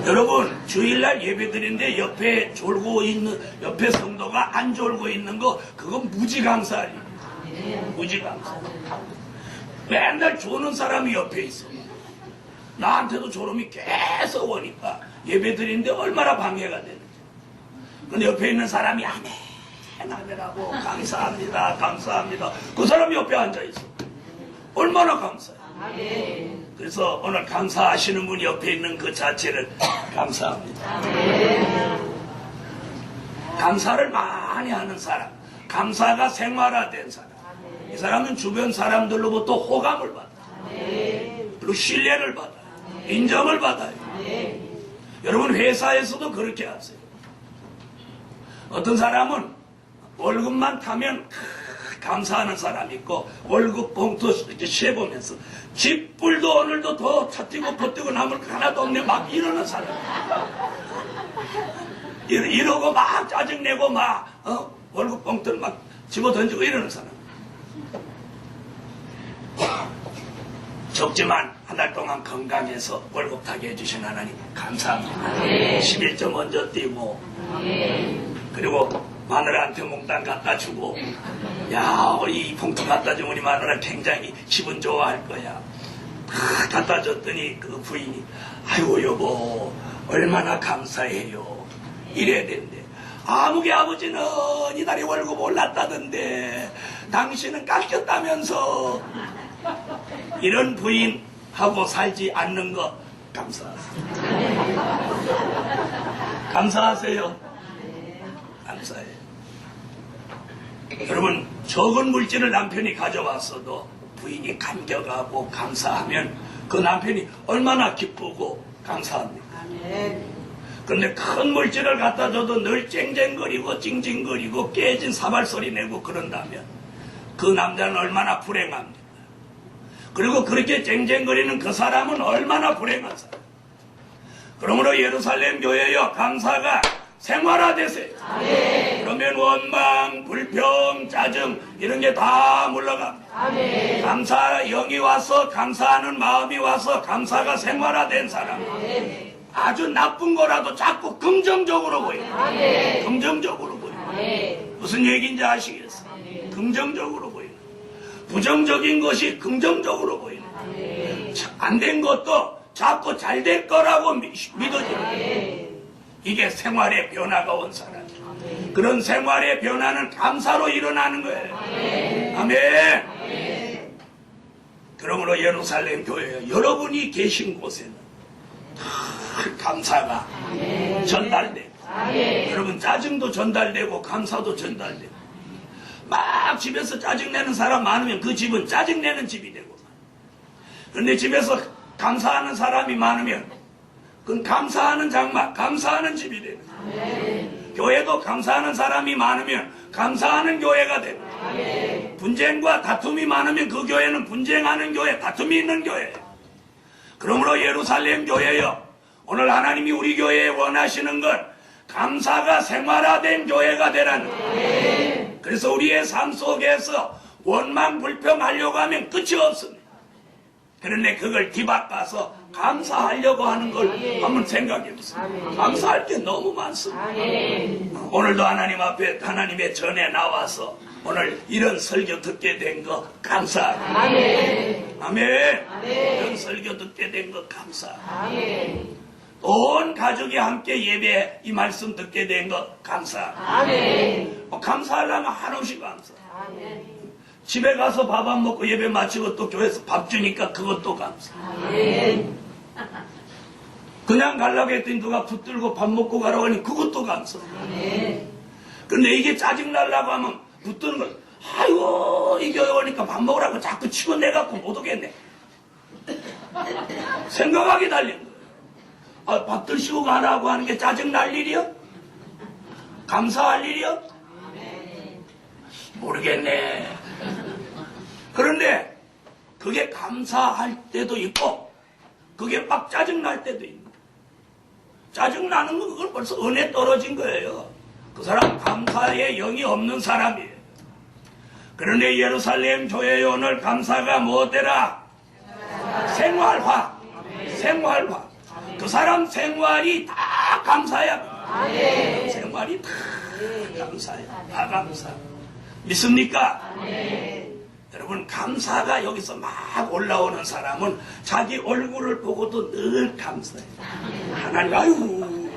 여러분 주일날 예배 드리는데 옆에 졸고 있는 옆에 성도가 안 졸고 있는 거 그건 무지강살이에요. 무지강살. 맨날 조는 사람이 옆에 있어. 나한테도 졸음이 계속 오니까 예배 드리는데 얼마나 방해가 되는지. 근데 옆에 있는 사람이 아멘하고 감사합니다 감사합니다. 그 사람이 옆에 앉아있어. 얼마나 감사해. 그래서 오늘 감사하시는 분이 옆에 있는 그 자체를 감사합니다. 감사를 많이 하는 사람, 감사가 생활화된 사람, 이 사람은 주변 사람들로부터 호감을 받아, 그리고 신뢰를 받아, 인정을 받아요. 여러분 회사에서도 그렇게 하세요. 어떤 사람은 월급만 타면 감사하는 사람이 있고 월급 봉투 이렇게 쉐보면서 집불도 오늘도 더 차뛰고 버티고 남을 거 하나도 없네 막 이러는 사람. 이러고 막 짜증내고 막 월급 봉투를 막 집어던지고 이러는 사람. 적지만 한 달 동안 건강해서 월급 타게 해주신 하나님 감사합니다. 11조 먼저 띄고 그리고 마누라한테 몽땅 갖다 주고 야 우리 이 봉투 갖다 주면 우리 마누라 굉장히 기분 좋아할 거야. 갖다 줬더니 그 부인이 아이고 여보 얼마나 감사해요 이래야 되는데 아무개 아버지는 이달에 월급 올랐다던데 당신은 깎였다면서 이런 부인하고 살지 않는 거 감사하세요. 감사하세요. 감사해요. 여러분 적은 물질을 남편이 가져왔어도 부인이 감격하고 감사하면 그 남편이 얼마나 기쁘고 감사합니까? 그런데 큰 물질을 갖다 줘도 늘 쨍쨍거리고 징징거리고 깨진 사발소리 내고 그런다면 그 남자는 얼마나 불행합니까? 그리고 그렇게 쨍쨍거리는 그 사람은 얼마나 불행한 사람. 그러므로 예루살렘 교회여 감사가 생활화되세요. 그러면 원망, 불평, 짜증 이런 게 다 물러갑니다. 감사 영이 와서 감사하는 마음이 와서 감사가 생활화된 사람. 아주 나쁜 거라도 자꾸 긍정적으로 보여요. 긍정적으로 보여요. 무슨 얘기인지 아시겠어요? 긍정적으로 보여요. 부정적인 것이 긍정적으로 보여요. 안 된 것도 자꾸 잘 될 거라고 믿어져요. 이게 생활의 변화가 온 사람이에요. 그런 생활의 변화는 감사로 일어나는 거예요. 아멘. 그러므로 예루살렘 교회에 여러분이 계신 곳에는 감사가 전달되고 여러분 짜증도 전달되고 감사도 전달되고 막 집에서 짜증내는 사람 많으면 그 집은 짜증내는 집이 되고 그런데 집에서 감사하는 사람이 많으면 그건 감사하는 장막, 감사하는 집이 되는 거예요. 교회도 감사하는 사람이 많으면 감사하는 교회가 되고 분쟁과 다툼이 많으면 그 교회는 분쟁하는 교회, 다툼이 있는 교회예요. 그러므로 예루살렘 교회여 오늘 하나님이 우리 교회에 원하시는 건 감사가 생활화된 교회가 되라는 거예요. 그래서 우리의 삶 속에서 원망 불평하려고 하면 끝이 없습니다. 그런데 그걸 뒤바꿔서 감사하려고 하는 걸 한번 생각해 보세요. 감사할 게 너무 많습니다. 오늘도 하나님 앞에 하나님의 전에 나와서 오늘 이런 설교 듣게 된 거 감사합니다. 아멘. 이런 설교 듣게 된 거 감사합니다. 온 가족이 함께 예배 이 말씀 듣게 된 거 감사합니다. 감사하려면 한없이 감사. 집에 가서 밥 안 먹고 예배 마치고 또 교회에서 밥 주니까 그것도 감사. 그냥 가려고 했더니 누가 붙들고 밥 먹고 가라고 하니 그것도 감사. 그런데 이게 짜증나려고 하면 붙드는 걸 아이고 이 교회 오니까 밥 먹으라고 자꾸 치고 내갖고 못 오겠네. 생각하게 달린 거예요. 아, 밥 드시고 가라고 하는 게 짜증날 일이요? 감사할 일이요? 모르겠네. 그런데 그게 감사할 때도 있고 그게 막 짜증날 때도 있는 거예요. 짜증나는 건 그건 벌써 은혜 떨어진 거예요. 그 사람 감사의 영이 없는 사람이에요. 그런데 예루살렘 교회에 오늘 감사가 무엇되라? 생활화. 생활화. 그 사람 생활이 다 감사야. 생활이 다 감사야. 다 감사. 믿습니까? 여러분, 감사가 여기서 막 올라오는 사람은 자기 얼굴을 보고도 늘 감사해요. 하나님, 아유,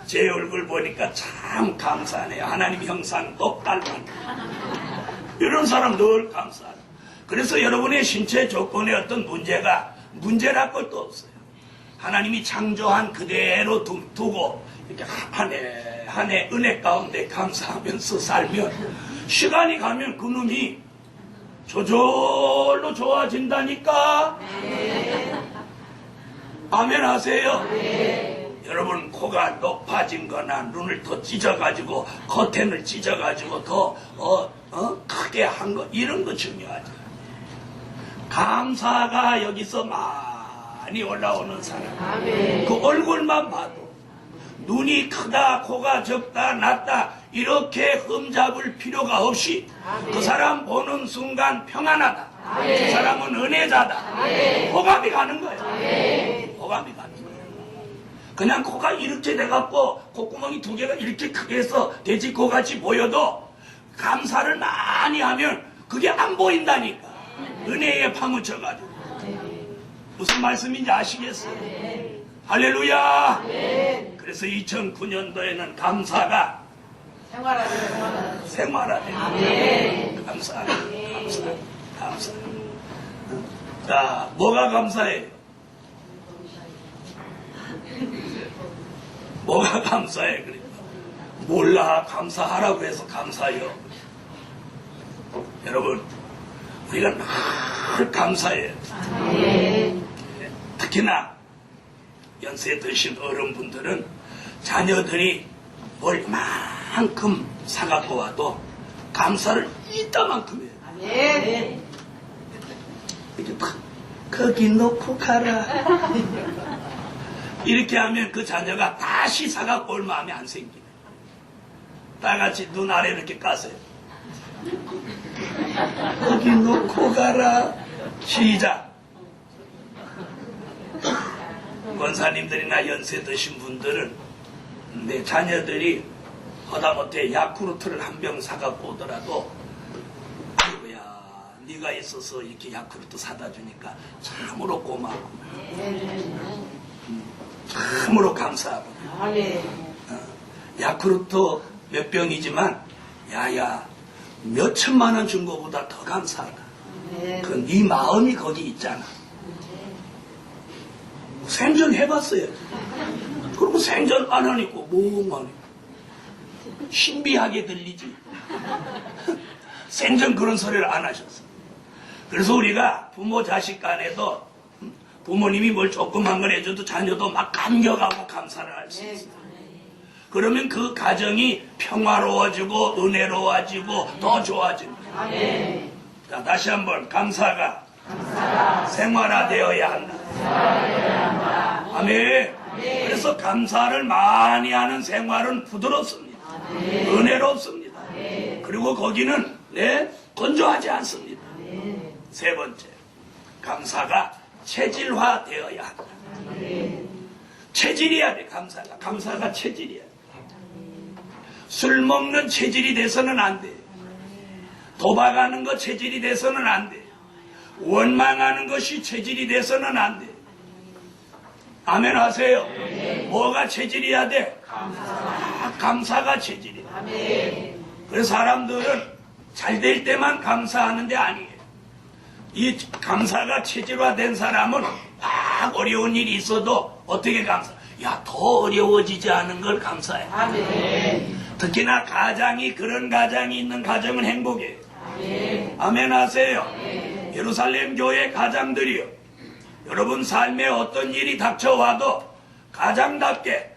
제 얼굴 보니까 참 감사하네요. 하나님 형상 똑 닮았네. 이런 사람 늘 감사해요. 그래서 여러분의 신체 조건에 어떤 문제랄 것도 없어요. 하나님이 창조한 그대로 두고 이렇게 한 해 은혜 가운데 감사하면서 살면 시간이 가면 그 놈이 저절로 좋아진다니까. 아멘 하세요. 여러분, 코가 높아진 거나 눈을 더 찢어가지고 커튼을 찢어가지고 더 크게 한 거, 이런 거 중요하죠. 감사가 여기서 많이 올라오는 사람, 그 얼굴만 봐도 눈이 크다, 코가 적다, 낮다 이렇게 흠잡을 필요가 없이 그 사람 보는 순간 평안하다, 그 사람은 은혜자다, 호감이 가는 거예요. 호감이 가는 거예요. 그냥 코가 이렇게 돼갖고 콧구멍이 두 개가 이렇게 크게 해서 돼지코같이 보여도 감사를 많이 하면 그게 안 보인다니까. 은혜에 파묻혀가지고. 무슨 말씀인지 아시겠어요? 할렐루야. 그래서 2009년도에는 감사가 생활화돼요. 감사. 자, 뭐가 감사해요? 뭐가 감사해? 그러니까 몰라, 감사하라고 해서 감사해요. 여러분, 우리가 늘 감사해요. 특히나 연세 드신 어른분들은 자녀들이 뭘 이만큼 사갖고 와도 감사를 이따만큼 해요. 이렇게 막 거기 놓고 가라. 이렇게 하면 그 자녀가 다시 사갖고 올 마음이 안 생기네. 다같이 눈 아래 이렇게 까세요. 거기 놓고 가라. 시작. 권사님들이나 연세 드신 분들은 내 자녀들이 하다못해 야쿠르트를 한 병 사갖고 오더라도 아이고야, 네가 있어서 이렇게 야쿠르트 사다 주니까 참으로 고마워. 참으로 감사하고. 야쿠르트 몇 병이지만 야야 몇 천만 원 준 거보다 더 감사하다. 그 네 마음이 거기 있잖아. 생전 해봤어요. 그리고 생전 안 하니까 멍하니 신비하게 들리지. 생전 그런 소리를 안 하셨어. 그래서 우리가 부모 자식 간에도 부모님이 뭘 조그만 걸 해줘도 자녀도 막 감격하고 감사를 할 수 있어요. 그러면 그 가정이 평화로워지고 은혜로워지고 더 좋아집니다. 자, 다시 한번 감사가 생활화되어야 한다. 아멘. 그래서 감사를 많이 하는 생활은 부드럽습니다. 은혜롭습니다. 그리고 거기는 건조하지 않습니다. 세 번째, 감사가 체질화되어야 한다. 체질이야 돼. 감사가 체질이야. 술 먹는 체질이 돼서는 안 돼. 도박하는 거 체질이 돼서는 안 돼. 원망하는 것이 체질이 돼서는 안 돼. 아멘 하세요. 뭐가 체질이야 돼? 감사가 체질이야. 그래서 사람들은 잘 될 때만 감사하는데 아니에요. 이 감사가 체질화된 사람은 막 어려운 일이 있어도 어떻게 감사? 야, 더 어려워지지 않은 걸 감사해. 특히나 가장이, 그런 가장이 있는 가정은 행복해요. 아멘 하세요. 예루살렘 교회 가장들이요, 여러분 삶에 어떤 일이 닥쳐와도 가장답게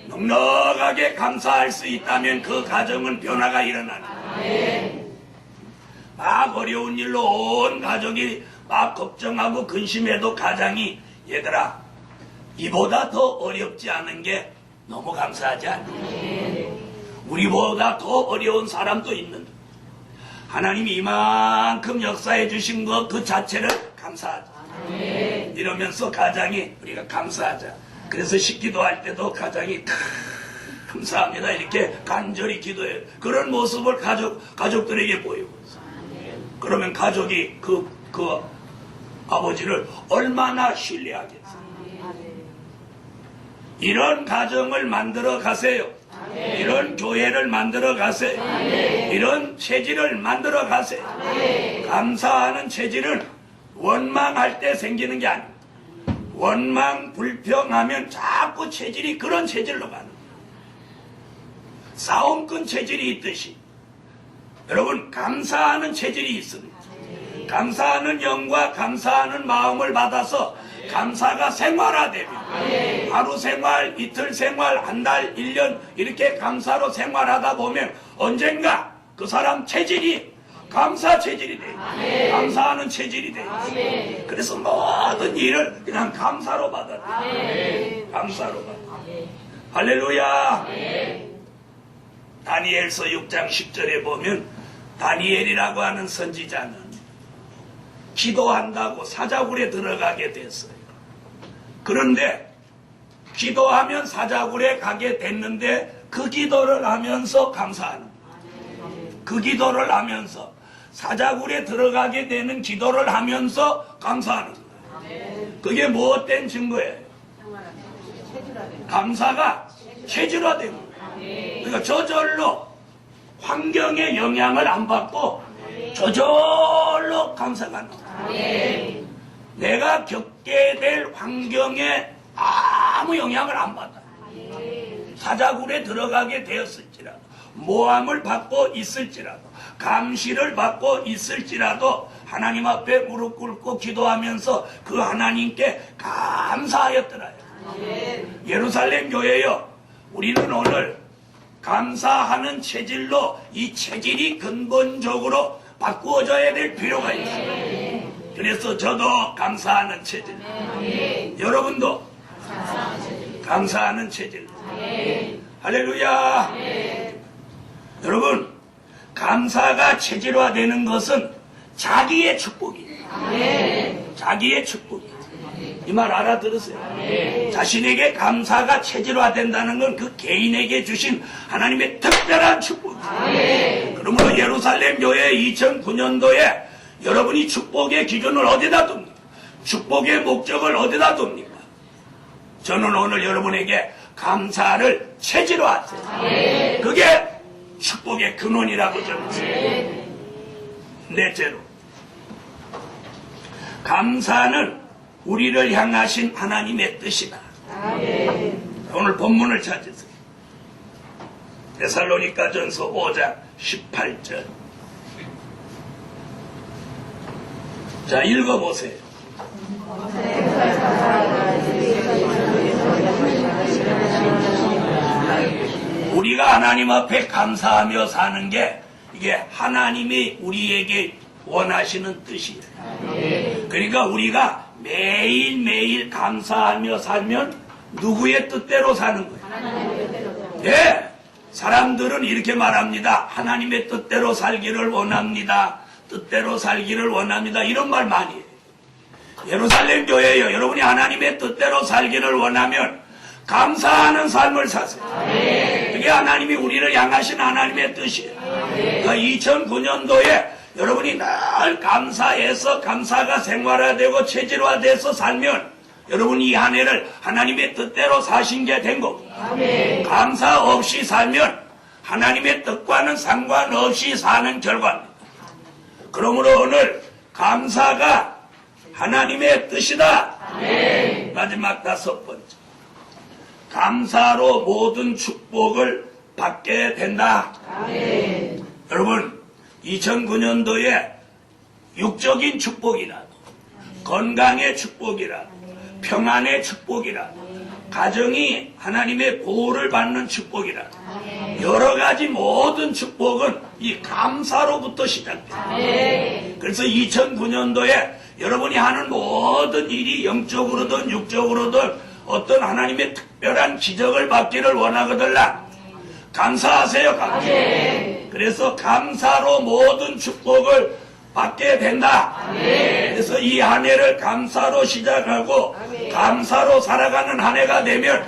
넉넉하게 감사할 수 있다면 그 가정은 변화가 일어나는 거예요. 막 어려운 일로 온 가족이 막 걱정하고 근심해도 가장이 얘들아 이보다 더 어렵지 않은 게 너무 감사하지 않니? 우리보다 더 어려운 사람도 있는데 하나님이 이만큼 역사해 주신 것 그 자체를 감사하자. 이러면서 가장이 우리가 감사하자. 그래서 식기도할 때도 가장이 감사합니다 이렇게 간절히 기도해요. 그런 모습을 가족들에게 보이고 그러면 가족이 그 아버지를 얼마나 신뢰하겠어요. 이런 가정을 만들어 가세요. 이런 교회를 만들어 가세요. 이런 체질을 만들어 가세요. 감사하는 체질은 원망할 때 생기는 게 아닙니다. 원망 불평하면 자꾸 체질이 그런 체질로 가는 거예요. 싸움꾼 체질이 있듯이 여러분 감사하는 체질이 있습니다. 감사하는 영과 감사하는 마음을 받아서 감사가 생활화되면 하루 생활, 이틀 생활, 한 달, 1년 이렇게 감사로 생활하다 보면 언젠가 그 사람 체질이 감사 체질이 돼요. 감사하는 체질이 돼요. 그래서 모든 일을 그냥 감사로 받아들여요. 감사로 받아들여요. 할렐루야. 다니엘서 6장 10절에 보면 다니엘이라고 하는 선지자는 기도한다고 사자굴에 들어가게 됐어요. 그런데 기도하면 사자굴에 가게 됐는데 그 기도를 하면서 감사하는 거예요. 그 기도를 하면서 사자굴에 들어가게 되는 기도를 하면서 감사하는 거예요. 그게 무엇된 증거예요? 감사가 체질화된 거예요. 그러니까 저절로 환경의 영향을 안 받고 저절로 감사가 나와요. 내가 겪게 될 환경에 아무 영향을 안 받아요. 사자굴에 들어가게 되었을지라도 모함을 받고 있을지라도 감시를 받고 있을지라도 하나님 앞에 무릎 꿇고 기도하면서 그 하나님께 감사하였더라요. 예루살렘 교회여, 우리는 오늘 감사하는 체질로 이 체질이 근본적으로 바꾸어져야 될 필요가 있어요. 그래서 저도 감사하는 체질, 여러분도 감사하는 체질. 할렐루야. 여러분, 감사가 체질화되는 것은 자기의 축복이에요. 자기의 축복이에요. 이 말 알아들으세요. 자신에게 감사가 체질화된다는 건 그 개인에게 주신 하나님의 특별한 축복이에요. 그러므로 예루살렘 교회 2009년도에 여러분이 축복의 기준을 어디다 둡니까? 축복의 목적을 어디다 둡니까? 저는 오늘 여러분에게 감사를 체질화하세요. 그게 축복의 근원이라고 저는. 넷째로, 감사는 우리를 향하신 하나님의 뜻이다. 오늘 본문을 찾으세요. 데살로니가전서 5장 18절. 자, 읽어보세요. 우리가 하나님 앞에 감사하며 사는 게 이게 하나님이 우리에게 원하시는 뜻이에요. 그러니까 우리가 매일매일 감사하며 살면 누구의 뜻대로 사는 거예요? 예, 사람들은 이렇게 말합니다. 하나님의 뜻대로 살기를 원합니다. 뜻대로 살기를 원합니다. 이런 말 많이 해요. 예루살렘 교회요, 여러분이 하나님의 뜻대로 살기를 원하면 감사하는 삶을 사세요. 그게 하나님이 우리를 향하신 하나님의 뜻이에요. 그러니까 2009년도에 여러분이 늘 감사해서 감사가 생활화되고 체질화돼서 살면 여러분이 이 한 해를 하나님의 뜻대로 사신 게 된 거고, 감사 없이 살면 하나님의 뜻과는 상관없이 사는 결과입니다. 그러므로 오늘 감사가 하나님의 뜻이다. 마지막 5번째, 감사로 모든 축복을 받게 된다. 여러분, 2009년도에 육적인 축복이라도, 건강의 축복이라도, 평안의 축복이라도, 가정이 하나님의 보호를 받는 축복이라도, 여러 가지 모든 축복은 이 감사로부터 시작돼요. 그래서 2009년도에 여러분이 하는 모든 일이 영적으로든 육적으로든 어떤 하나님의 특별한 기적을 받기를 원하거들라 감사하세요. 감사. 그래서 감사로 모든 축복을 받게 된다. 그래서 이 한 해를 감사로 시작하고 감사로 살아가는 한 해가 되면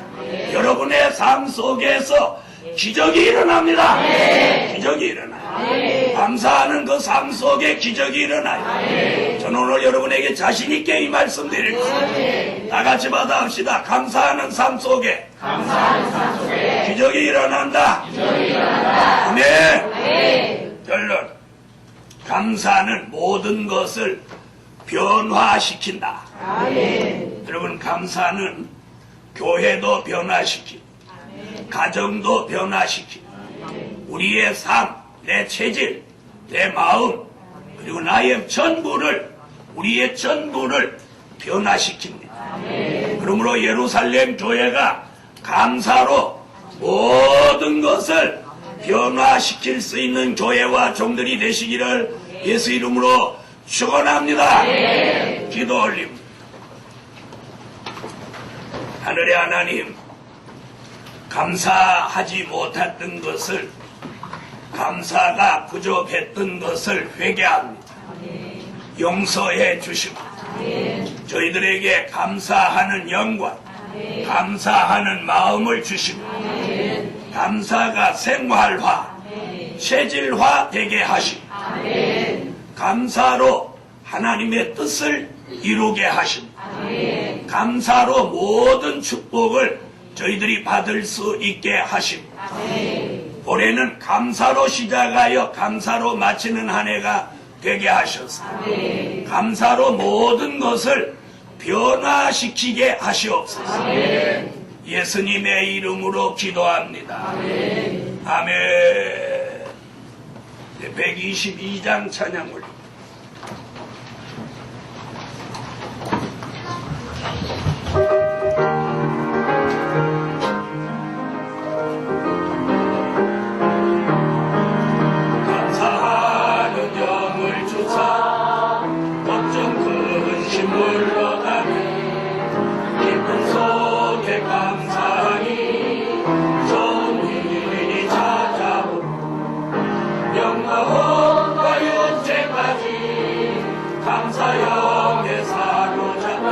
여러분의 삶 속에서 기적이 일어납니다. 기적이 일어나요. 감사하는 그 삶 속에 기적이 일어나요. 저는 오늘 여러분에게 자신 있게 이 말씀 드립니다. 다 같이 받아합시다. 감사하는 삶 속에 기적이 일어난다. 아멘. 결론. 감사는 모든 것을 변화시킨다. 여러분, 감사는 교회도 변화시키고 가정도 시키고 우리의 삶, 내 체질, 내 마음, 그리고 나의 전부를, 우리의 전부를 변화시킵니다. 그러므로 예루살렘 교회가 감사로 모든 것을 변화시킬 수 있는 교회와 종들이 되시기를 예수 이름으로 축원합니다. 기도 올립니다. 하늘의 하나님, 감사하지 못했던 것을, 감사가 부족했던 것을 회개합니다. 용서해 주시고 저희들에게 감사하는 영광, 감사하는 마음을 주시고 감사가 생활화, 체질화 되게 하시고 감사로 하나님의 뜻을 이루게 하십니다. 감사로 모든 축복을 저희들이 받을 수 있게 하십니다. 올해는 감사로 시작하여 감사로 마치는 한 해가 되게 하셔서 감사로 모든 것을 변화시키게 하시옵소서. 예수님의 이름으로 기도합니다. 아멘. 122장 찬양 올립니다. 감사하는 영을 주사 멋진 큰 신물로 가네 기쁨 속에 감사하니 좋은 일이 찾아오고 영광과 육체까지 감사 영에 사로잡혀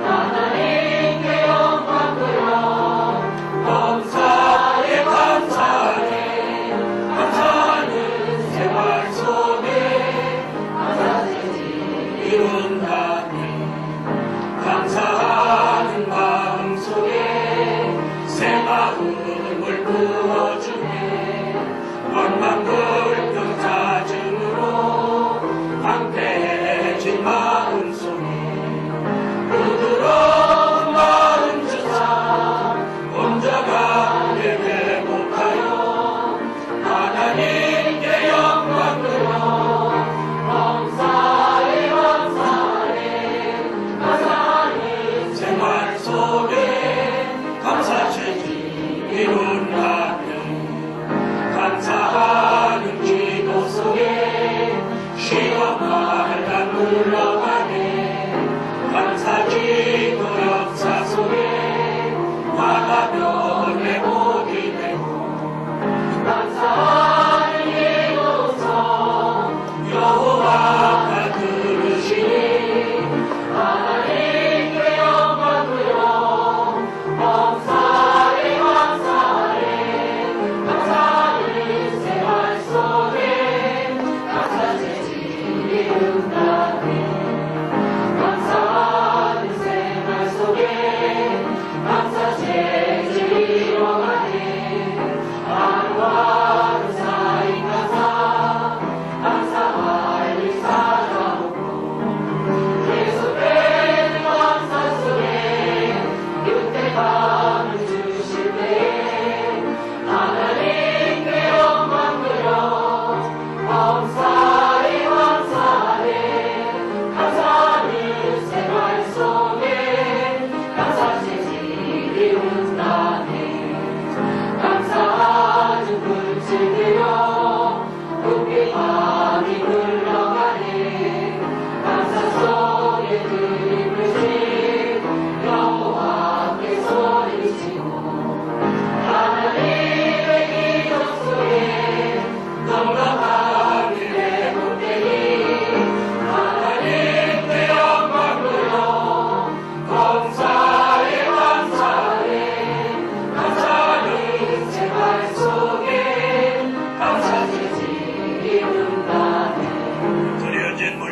하나님께 영광 돌려 범사에 감사하네 감사하는 생활 속에 감사제지 이룬다니 감사하는 마음 속에 새 마음을 부어주네 원망 불평 짜증으로 방패해진 마음 속에 부드러운 마음 주사 온전하게 회복하여 하나님께 영광 돌려 감사해 감사해 감사하는 생활 속에 감사체지 이룬다니 감사하는 기도 속에 쉬어 말다 물러가네 감사 기도 역사 속에 나가 변해 복이 되고 감사하는 예로서 여호와가 들으시니 하나님께 영광 돌려 감사해 감사해 감사하는 생활 속에 감사제지 이룬다니 감사하는 생활 속에 감사제지 이뤄가네 하루하루 쌓인 감사 감사할 일 찾아오고 계속되는 감사 속에 유대감을 주실 때 하나님께 영광 돌려 감사해 감사해 감사하는 생활 속에 감사제지 이룬다네 감사하는 불질 들여 높이 밤이 흘러가네 감사 속에 들이부신 여호와께 소리치고 하나님의 기적 속에 넉넉하게 회복되니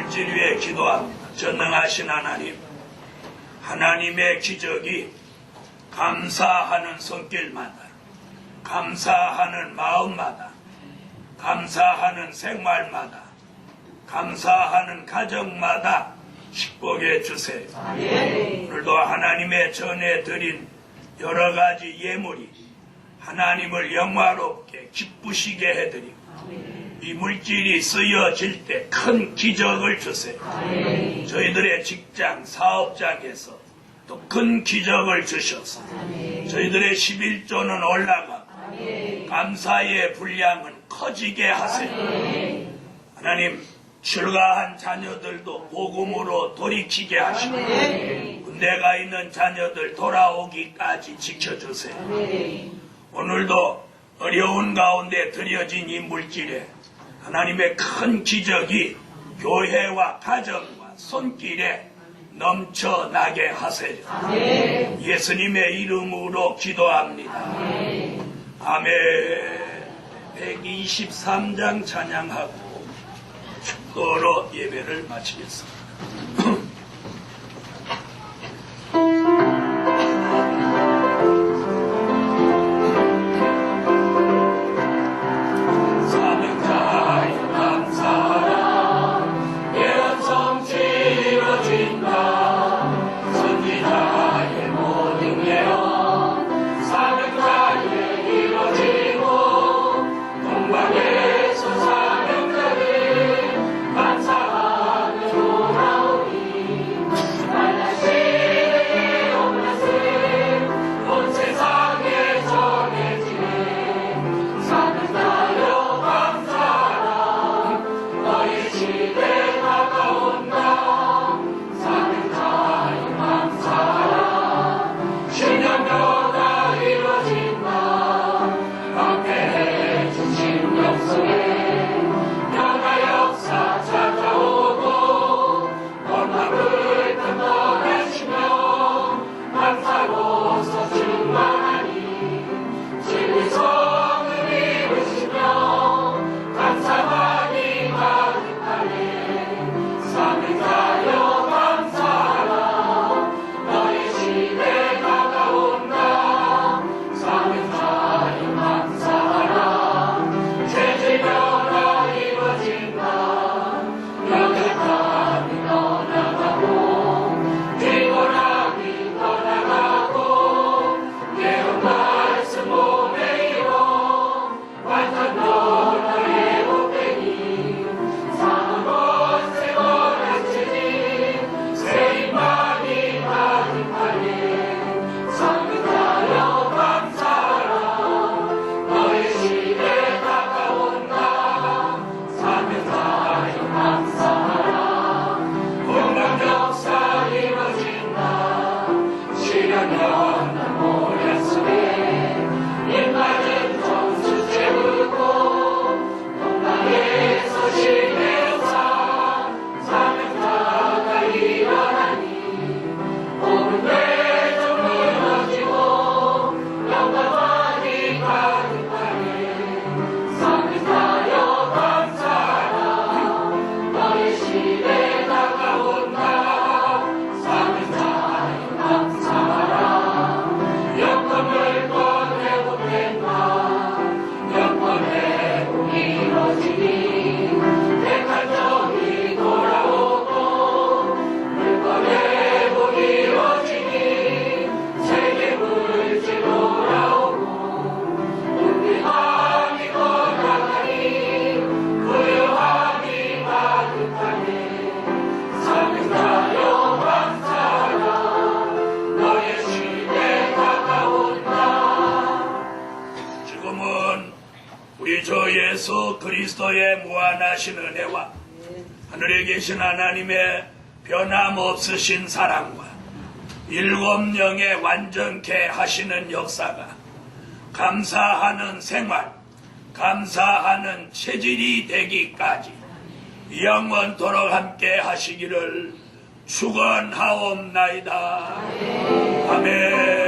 물질 위에 기도합니다. 전능하신 하나님, 하나님의 기적이 감사하는 손길마다, 감사하는 마음마다, 감사하는 생활마다, 감사하는 가정마다 축복해 주세요. 오늘도 하나님의 전에 드린 여러 가지 예물이 하나님을 영화롭게 기쁘시게 해드리고 이 물질이 쓰여질 때 큰 기적을 주세요. 저희들의 직장, 사업장에서 또 큰 기적을 주셔서 저희들의 11조는 올라가고 감사의 분량은 커지게 하세요. 하나님, 출가한 자녀들도 복음으로 돌이키게 하시고 군대가 있는 자녀들 돌아오기까지 지켜주세요. 오늘도 어려운 가운데 드려진 이 물질에 하나님의 큰 기적이 교회와 가정과 손길에 넘쳐나게 하세요. 예수님의 이름으로 기도합니다. 아멘. 123장 찬양하고 축도로 예배를 마치겠습니다. 예수 그리스도의 무한하신 은혜와 하늘에 계신 하나님의 변함없으신 사랑과 일곱 영의 완전케 하시는 역사가 감사하는 생활, 감사하는 체질이 되기까지 영원토록 함께 하시기를 축원하옵나이다. 아멘.